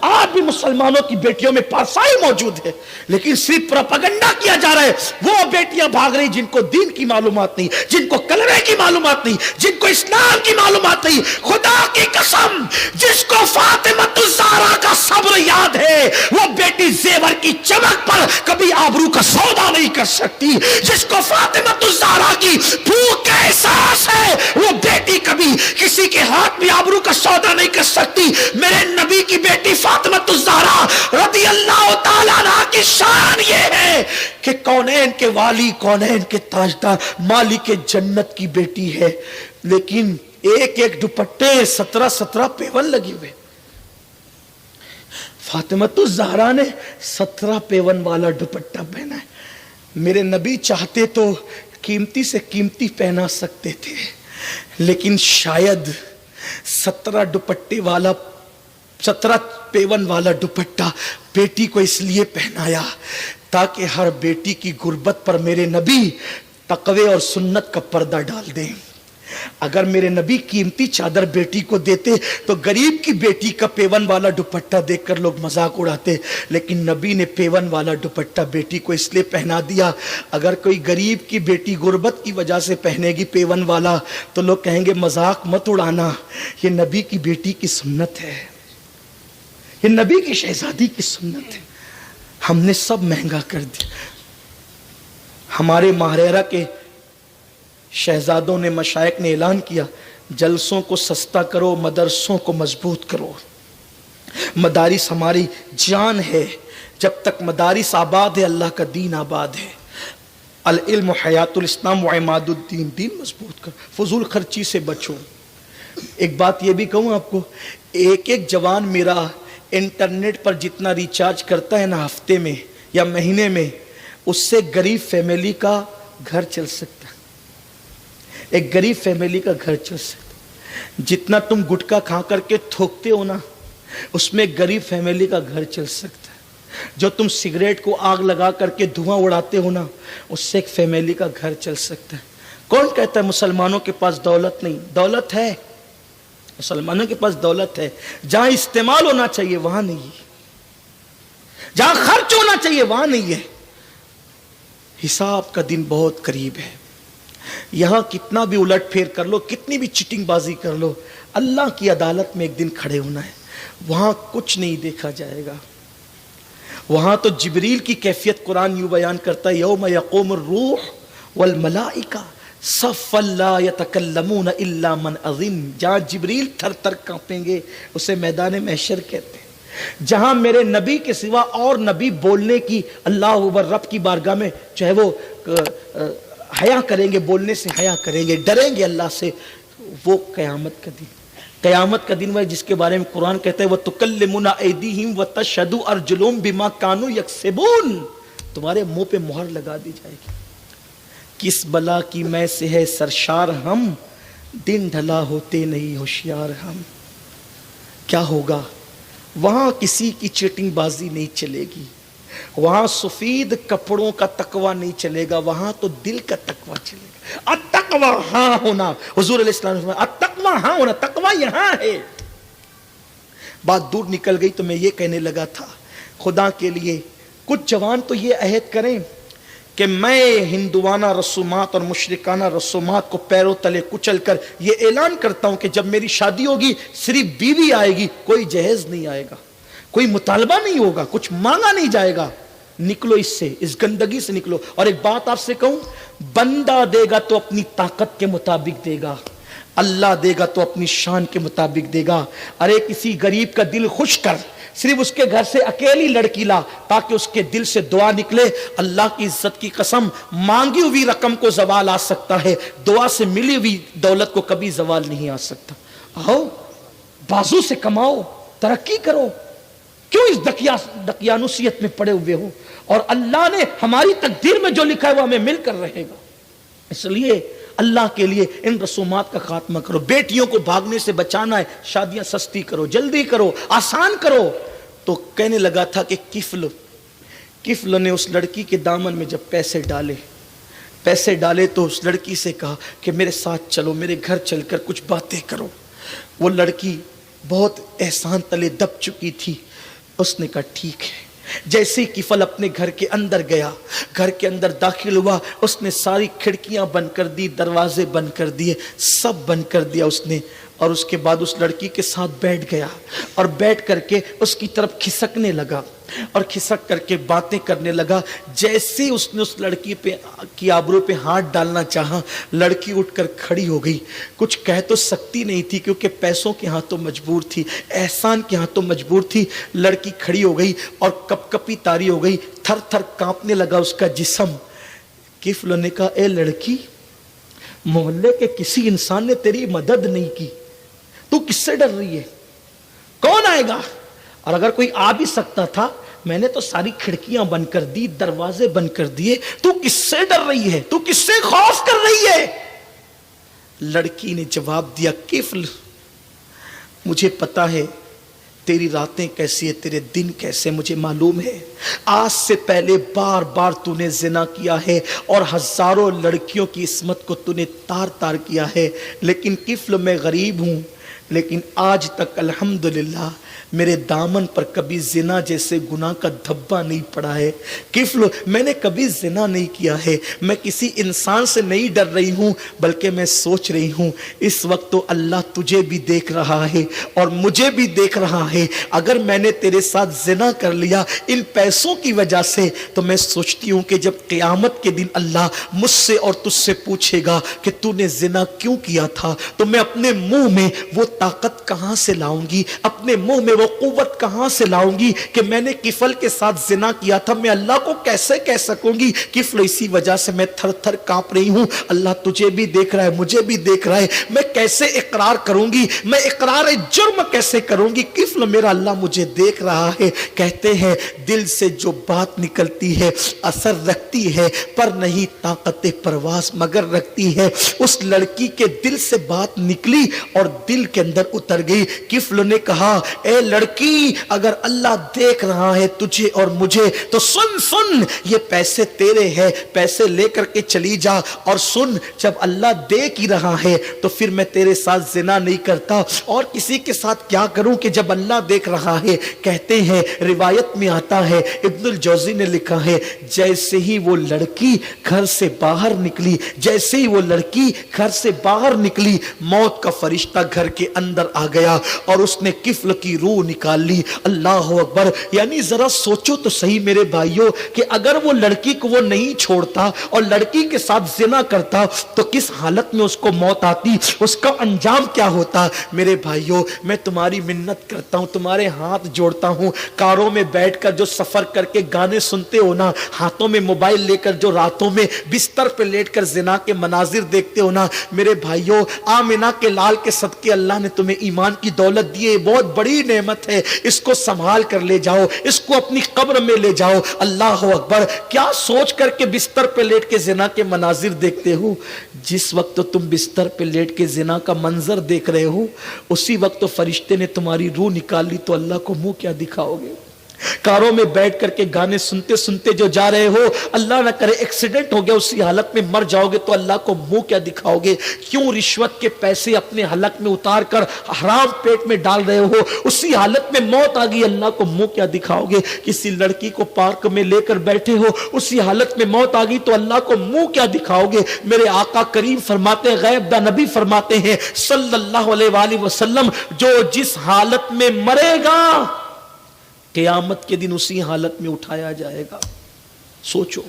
آج بھی مسلمانوں کی بیٹیوں میں پارسائی موجود ہے, لیکن صرف پروپیگنڈا کیا جا رہا ہے. وہ بیٹیاں بھاگ رہی جن کو دین کی معلومات نہیں, جن کو کلمے کی معلومات نہیں, جن کو اسلام کی معلومات نہیں. خدا کی قسم جس کو فاطمۃ الزہرا کا صبر یاد ہے وہ بیٹی زیور کی چمک پر کبھی آبرو کا سودا نہیں کر سکتی. جس کو فاطمۃ الزہرا کی بھوک کا احساس ہے وہ بیٹی کبھی کسی کے ہاتھ میں آبرو کا سودا نہیں کر سکتی. میرے نبی کی بیٹی فاطمۃ الزہرا رضی اللہ تعالیٰ عنہا کی شان یہ ہے کہ کونین کے والی, کونین کے تاجدار, مالک جنت کی بیٹی ہے, لیکن ایک دوپٹے 17 پیون لگے ہوئے. فاطمۃ الزہرا نے 17 پیون والا دوپٹہ پہنا ہے. میرے نبی چاہتے تو قیمتی سے قیمتی پہنا سکتے تھے, لیکن شاید 17 پیون والا دوپٹہ بیٹی کو اس لیے پہنایا تاکہ ہر بیٹی کی غربت پر میرے نبی تقوی اور سنت کا پردہ ڈال دیں۔ اگر میرے نبی قیمتی چادر بیٹی کو دیتے تو غریب کی بیٹی کا پیون والا دوپٹہ دیکھ کر لوگ مذاق اڑاتے، لیکن نبی نے پیون والا دوپٹہ بیٹی کو اس لیے پہنا دیا۔ اگر کوئی غریب کی بیٹی غربت کی وجہ سے پہنے گی پیون والا تو لوگ کہیں گے مذاق مت اڑانا، یہ نبی کی بیٹی کی سنت ہے، یہ نبی کی شہزادی کی سنت ہے۔ ہم نے سب مہنگا کر دیا۔ ہمارے ماہرہ کے شہزادوں نے، مشائخ نے اعلان کیا جلسوں کو سستا کرو، مدرسوں کو مضبوط کرو۔ مدارس ہماری جان ہے، جب تک مدارس آباد ہے اللہ کا دین آباد ہے۔ العلم حیات الاسلام و عماد الدین، دین مضبوط کر، فضول خرچی سے بچو۔ ایک بات یہ بھی کہوں آپ کو، ایک ایک جوان میرا انٹرنیٹ پر جتنا ریچارج کرتا ہے نا ہفتے میں یا مہینے میں، اس سے غریب فیملی کا گھر چل سکتا ہے، ایک غریب فیملی کا گھر چل سکتا ہے۔ جتنا تم گٹکا کھا کر کے تھوکتے ہو نا، اس میں غریب فیملی کا گھر چل سکتا ہے۔ جو تم سگریٹ کو آگ لگا کر کے دھواں اڑاتے ہو نا، اس سے ایک فیملی کا گھر چل سکتا ہے۔ کون کہتا ہے مسلمانوں کے پاس دولت نہیں؟ دولت ہے، مسلمانوں کے پاس دولت ہے، جہاں استعمال ہونا چاہیے وہاں نہیں ہے، جہاں خرچ ہونا چاہیے وہاں نہیں ہے۔ حساب کا دن بہت قریب ہے۔ یہاں کتنا بھی الٹ پھیر کر لو، کتنی بھی چیٹنگ بازی کر لو، اللہ کی عدالت میں ایک دن کھڑے ہونا ہے۔ وہاں کچھ نہیں دیکھا جائے گا۔ وہاں تو جبریل کی کیفیت قرآن یوں بیان کرتا ہے، یوم یقوم الروح والملائکہ صفا لا یتکلمون الا من اذن۔ جہاں جبریل تھر تھر کانپیں گے اسے میدان محشر کہتے ہیں۔ جہاں میرے نبی کے سوا اور نبی بولنے کی، اللہ اکبر، رب کی بارگاہ میں چاہے وہ حیا کریں گے، بولنے سے حیا کریں گے، ڈریں گے اللہ سے، وہ قیامت کا دن۔ قیامت کا دن وہ جس کے بارے میں قرآن کہتا ہے وَتُكَلِّمُنَا أَيْدِيهِمْ وَتَشْهَدُ أَرْجُلُهُمْ بِمَا كَانُوا يَكْسِبُونَ۔ تمہارے منہ پہ مہر لگا دی جائے گی۔ کس بلا کی میں سے ہے سرشار ہم، دن ڈھلا ہوتے نہیں ہوشیار ہم۔ کیا ہوگا؟ وہاں کسی کی چیٹنگ بازی نہیں چلے گی، وہاں سفید کپڑوں کا تقوی نہیں چلے گا، وہاں تو دل کا تقوی چلے گا۔ التقوی ہاں ہونا، حضور علیہ السلام نے فرمایا التقوی ہاں ہونا، تقوی یہاں ہے۔ بات دور نکل گئی تو میں یہ کہنے لگا تھا، خدا کے لیے کچھ جوان تو یہ عہد کریں کہ میں ہندوانہ رسومات اور مشرکانہ رسومات کو پیروں تلے کچل کر یہ اعلان کرتا ہوں کہ جب میری شادی ہوگی صرف بیوی آئے گی، کوئی جہیز نہیں آئے گا، کوئی مطالبہ نہیں ہوگا، کچھ مانگا نہیں جائے گا۔ نکلو اس سے، اس گندگی سے نکلو۔ اور ایک بات آپ سے کہوں، بندہ دے گا تو اپنی طاقت کے مطابق دے گا، اللہ دے گا تو اپنی شان کے مطابق دے گا۔ ارے کسی غریب کا دل خوش کر، صرف اس کے گھر سے اکیلی لڑکی لا تاکہ اس کے دل سے دعا نکلے۔ اللہ کی عزت کی قسم، مانگی ہوئی رقم کو زوال آ سکتا ہے، دعا سے ملی ہوئی دولت کو کبھی زوال نہیں آ سکتا۔ آؤ بازو سے کماؤ، ترقی کرو، کیوں اس دقیانوسیت میں پڑے ہوئے ہو؟ اور اللہ نے ہماری تقدیر میں جو لکھا ہے وہ ہمیں مل کر رہے گا۔ اس لیے اللہ کے لیے ان رسومات کا خاتمہ کرو۔ بیٹیوں کو بھاگنے سے بچانا ہے، شادیاں سستی کرو، جلدی کرو، آسان کرو۔ تو کہنے لگا تھا کہ کفل نے اس لڑکی کے دامن میں جب پیسے ڈالے تو اس لڑکی سے کہا کہ میرے ساتھ چلو، میرے گھر چل کر کچھ باتیں کرو۔ وہ لڑکی بہت احسان تلے دب چکی تھی، اس نے کہا ٹھیک ہے۔ جیسے کفل اپنے گھر کے اندر گیا، گھر کے اندر داخل ہوا، اس نے ساری کھڑکیاں بند کر دی، دروازے بند کر دیے، سب بند کر دیا اس نے۔ اور اس کے بعد اس لڑکی کے ساتھ بیٹھ گیا اور بیٹھ کر کے اس کی طرف کھسکنے لگا اور کھسک کر کے باتیں کرنے لگا۔ جیسے اس نے اس لڑکی پہ کی آبرو پہ ہاتھ ڈالنا چاہا، لڑکی اٹھ کر کھڑی ہو گئی۔ کچھ کہہ تو سکتی نہیں تھی کیونکہ پیسوں کے ہاں تو مجبور تھی، احسان کے ہاں تو مجبور تھی۔ لڑکی کھڑی ہو گئی اور کپ کپی تاری ہو گئی، تھر تھر کانپنے لگا اس کا جسم۔ کفل نے کہا اے لڑکی، محلے کے کسی انسان نے تیری مدد نہیں کی، تو کس سے ڈر رہی ہے؟ کون آئے گا؟ اور اگر کوئی آ بھی سکتا تھا، میں نے تو ساری کھڑکیاں بند کر دی، دروازے بند کر دیے، تو کس سے ڈر رہی ہے؟ تو کس سے خوف کر رہی ہے؟ لڑکی نے جواب دیا کفل، مجھے پتا ہے تیری راتیں کیسی ہے، تیرے دن کیسے مجھے معلوم ہے. آج سے پہلے بار بار تو نے زنا کیا ہے اور ہزاروں لڑکیوں کی عصمت کو تو نے تار تار کیا ہے، لیکن کفل میں غریب ہوں، لیکن آج تک الحمدللہ میرے دامن پر کبھی زنا جیسے گناہ کا دھبا نہیں پڑا ہے. کفل میں نے کبھی زنا نہیں کیا ہے. میں کسی انسان سے نہیں ڈر رہی ہوں، بلکہ میں سوچ رہی ہوں اس وقت تو اللہ تجھے بھی دیکھ رہا ہے اور مجھے بھی دیکھ رہا ہے. اگر میں نے تیرے ساتھ زنا کر لیا ان پیسوں کی وجہ سے، تو میں سوچتی ہوں کہ جب قیامت کے دن اللہ مجھ سے اور تجھ سے پوچھے گا کہ تو نے زنا کیوں کیا تھا، تو میں اپنے منہ میں وہ طاقت کہاں سے لاؤں گی، اپنے منہ میں وہ قوت کہاں سے لاؤں گی کہ میں نے کفل کے ساتھ زنا کیا تھا. میں اللہ کو کیسے کہہ سکوں گی؟ کفل اسی وجہ سے میں تھر تھر کانپ رہی ہوں. اللہ تجھے بھی دیکھ رہا ہے، مجھے بھی دیکھ رہا ہے. میں کیسے اقرار کروں گی، میں اقرار جرم کیسے کروں گی؟ کفل میرا اللہ مجھے دیکھ رہا ہے. کہتے ہیں دل سے جو بات نکلتی ہے اثر رکھتی ہے، پر نہیں طاقت پرواز مگر رکھتی ہے. اس لڑکی کے دل سے بات نکلی اور دل کے اندر اتر گئی. کفل نے کہا اے لڑکی، اگر اللہ دیکھ رہا ہے تجھے اور مجھے تو سن یہ پیسے تیرے ہیں، پیسے لے کر کے چلی جا. اور سن، جب اللہ دیکھ ہی رہا ہے تو پھر میں تیرے ساتھ زنا نہیں کرتا اور کسی کے ساتھ کیا کروں کہ جب اللہ دیکھ رہا ہے. کہتے ہیں روایت میں آتا ہے، ابن الجوزی نے لکھا ہے، جیسے ہی وہ لڑکی گھر سے باہر نکلی، جیسے ہی وہ لڑکی گھر سے باہر نکلی، موت کا فرشتہ گھر کے اندر آ گیا اور اس نے کفل کی روح نکال لی. اللہ اکبر. یعنی ذرا سوچو تو صحیح میرے بھائیوں کہ اگر وہ لڑکی کو وہ نہیں چھوڑتا اور لڑکی کے ساتھ زنا کرتا تو کس حالت میں اس کو موت آتی، اس کا انجام کیا ہوتا. میرے بھائیوں میں تمہاری منت کرتا ہوں، تمہارے ہاتھ جوڑتا ہوں، کاروں میں بیٹھ کر جو سفر کر کے گانے سنتے ہو نا، ہاتھوں میں موبائل لے کر جو راتوں میں بستر پہ لیٹ کر زنا کے مناظر دیکھتے ہو نا، میرے بھائیوں آمنہ کے لال کے صدقے اللہ نے تمہیں ایمان کی دولت دی ہے، بہت بڑی نعمت ہے. اس کو سنبھال کر لے جاؤ، اس کو اپنی قبر میں لے جاؤ. اللہ اکبر. کیا سوچ کر کے بستر پہ لیٹ کے زنا کے مناظر دیکھتے ہو؟ جس وقت تم بستر پہ لیٹ کے زنا کا منظر دیکھ رہے ہو اسی وقت تو فرشتے نے تمہاری روح نکال لی، تو اللہ کو منہ کیا دکھاؤ گے؟ کاروں میں بیٹھ کر کے گانے سنتے سنتے جو جا رہے ہو، اللہ نہ کرے ایکسیڈنٹ ہو گیا اسی حالت میں مر جاؤ گے تو اللہ کو منہ کیا دکھاؤ گے؟ کیوں رشوت کے پیسے اپنے حلق میں اتار کر حرام پیٹ میں ڈال رہے ہو؟ اسی حالت میں موت آ گئی، اللہ کو منہ کیا دکھاؤ گے؟ کسی لڑکی کو پارک میں لے کر بیٹھے ہو، اسی حالت میں موت آ گئی تو اللہ کو منہ کیا دکھاؤ گے؟ میرے آقا کریم فرماتے ہیں، غیب دا نبی فرماتے ہیں صلی اللہ علیہ وآلہ وسلم، جو جس حالت میں مرے گا قیامت کے دن اسی حالت میں اٹھایا جائے گا. سوچو،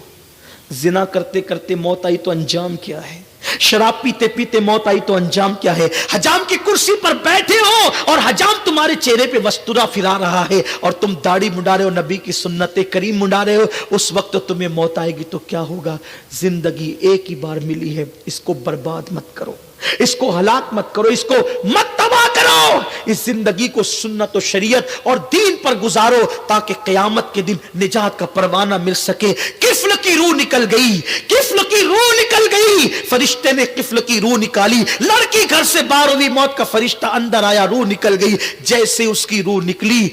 زنا کرتے کرتے موت آئی تو انجام کیا ہے؟ شراب پیتے پیتے موت آئی تو انجام کیا ہے؟ حجام کی کرسی پر بیٹھے ہو اور حجام تمہارے چہرے پہ وستورا پھرا رہا ہے اور تم داڑھی منڈا رہے ہو، نبی کی سنت کریم منڈا رہے ہو، اس وقت تمہیں موت آئے گی تو کیا ہوگا؟ زندگی ایک ہی بار ملی ہے، اس کو برباد مت کرو، اس کو ہلاک مت کرو، اس کو مت تباہ کرو. اس زندگی کو سنت و شریعت اور دین پر گزارو تاکہ قیامت کے دن نجات کا پروانہ مل سکے. کفل کی روح نکل گئی، کفل کی روح نکل گئی. فرشتے نے کفل کی روح نکالی، لڑکی گھر سے باہر ہوئی، موت کا فرشتہ اندر آیا، روح نکل گئی. جیسے اس کی روح نکلی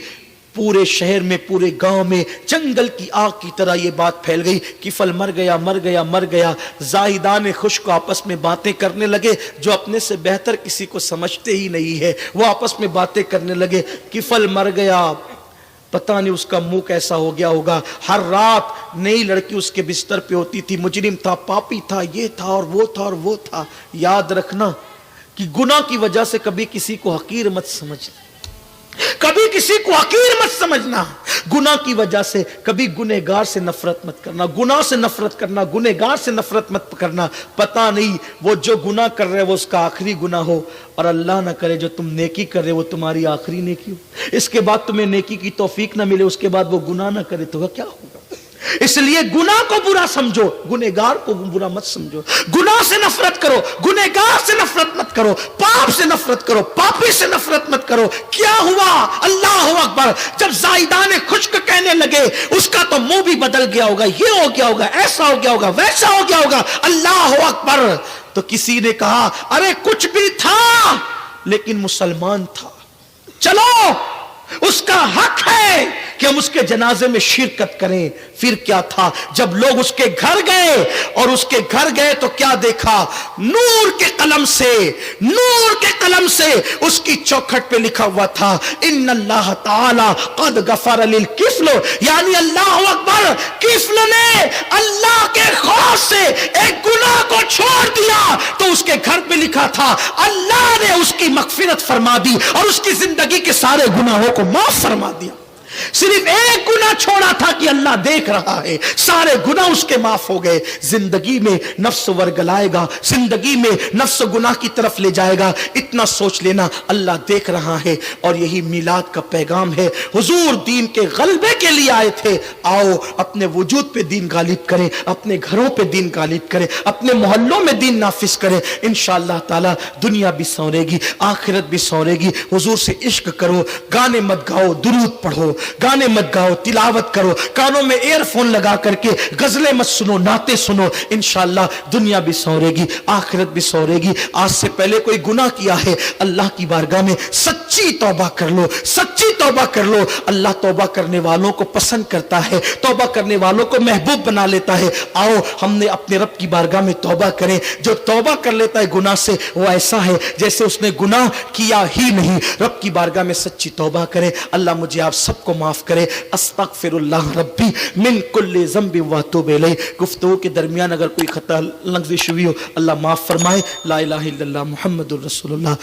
پورے شہر میں، پورے گاؤں میں جنگل کی آگ کی طرح یہ بات پھیل گئی، کفل مر گیا مر گیا مر گیا. زاہدان خشک آپس میں باتیں کرنے لگے، جو اپنے سے بہتر کسی کو سمجھتے ہی نہیں ہے وہ آپس میں باتیں کرنے لگے. کفل مر گیا، پتہ نہیں اس کا منہ کیسا ہو گیا ہوگا. ہر رات نئی لڑکی اس کے بستر پہ ہوتی تھی، مجرم تھا، پاپی تھا، یہ تھا اور وہ تھا اور وہ تھا. یاد رکھنا کہ گناہ کی وجہ سے کبھی کسی کو حقیر مت سمجھنا، کبھی کسی کو حقیر مت سمجھنا. گناہ کی وجہ سے کبھی گنہگار سے نفرت مت کرنا، گناہ سے نفرت کرنا، گنہگار سے نفرت مت کرنا. پتہ نہیں وہ جو گناہ کر رہے وہ اس کا آخری گناہ ہو، اور اللہ نہ کرے جو تم نیکی کر رہے وہ تمہاری آخری نیکی ہو. اس کے بعد تمہیں نیکی کی توفیق نہ ملے، اس کے بعد وہ گناہ نہ کرے تو کیا ہوگا؟ اس لیے گناہ کو برا سمجھو، گنہگار کو برا مت سمجھو. گناہ سے نفرت کرو، گنہگار سے نفرت مت کرو، پاپ سے نفرت کرو، پاپی سے نفرت مت کرو. کیا ہوا؟ اللہ اکبر. جب زائدان خشک کہنے لگے اس کا تو منہ بھی بدل گیا ہوگا، یہ ہو گیا ہوگا، ایسا ہو گیا ہوگا، ویسا ہو گیا ہوگا. اللہ اکبر. تو کسی نے کہا ارے کچھ بھی تھا لیکن مسلمان تھا، چلو اس کا حق ہے کہ ہم اس کے جنازے میں شرکت کریں. پھر کیا تھا جب لوگ اس کے گھر گئے اور اس کے گھر گئے تو کیا دیکھا؟ نور کے قلم سے اس کی چوکھٹ پہ لکھا ہوا تھا ان اللہ تعالی قد غفر للکفل، یعنی اللہ اکبر، کفل نے اللہ کے خوف سے ایک گناہ کو چھوڑ دیا تو اس کے گھر پہ لکھا تھا اللہ نے اس کی مغفرت فرما دی اور اس کی زندگی کے سارے گناہوں کو معاف فرما دیا. صرف ایک گناہ چھوڑا تھا کہ اللہ دیکھ رہا ہے، سارے گناہ اس کے معاف ہو گئے. زندگی میں نفس ورگلائے گا، زندگی میں نفس گناہ کی طرف لے جائے گا، اتنا سوچ لینا اللہ دیکھ رہا ہے. اور یہی میلاد کا پیغام ہے. حضور دین کے غلبے کے لیے آئے تھے. آؤ اپنے وجود پہ دین غالب کریں، اپنے گھروں پہ دین غالب کریں، اپنے محلوں میں دین نافذ کریں. انشاءاللہ تعالی دنیا بھی سنورے گی، آخرت بھی سنورے گی. حضور سے عشق کرو، گانے مت گاؤ، درود پڑھو، گانے مت گاؤ، تلاوت کرو، کانوں میں ایئر فون لگا کر کے غزلیں مت سنو، نعتیں سنو. انشاءاللہ دنیا بھی سنورے گی، آخرت بھی سنورے گی. آج سے پہلے کوئی گناہ کیا ہے اللہ کی بارگاہ میں سچی توبہ کر لو، سچی توبہ کر لو. اللہ توبہ کرنے والوں کو پسند کرتا ہے، توبہ کرنے والوں کو محبوب بنا لیتا ہے. آؤ ہم نے اپنے رب کی بارگاہ میں توبہ کریں. جو توبہ کر لیتا ہے گناہ سے وہ ایسا ہے جیسے اس نے گناہ کیا ہی نہیں. رب کی بارگاہ میں سچی توبہ کریں. اللہ مجھے آپ سب کو معاف کرے. استغفر اللہ ربی من کل ذنب واتوب الیہ. گفتگو کے درمیان اگر کوئی خطا لغزش ہوئی ہو اللہ معاف فرمائے. لا الہ الا اللہ محمد الرسول اللہ.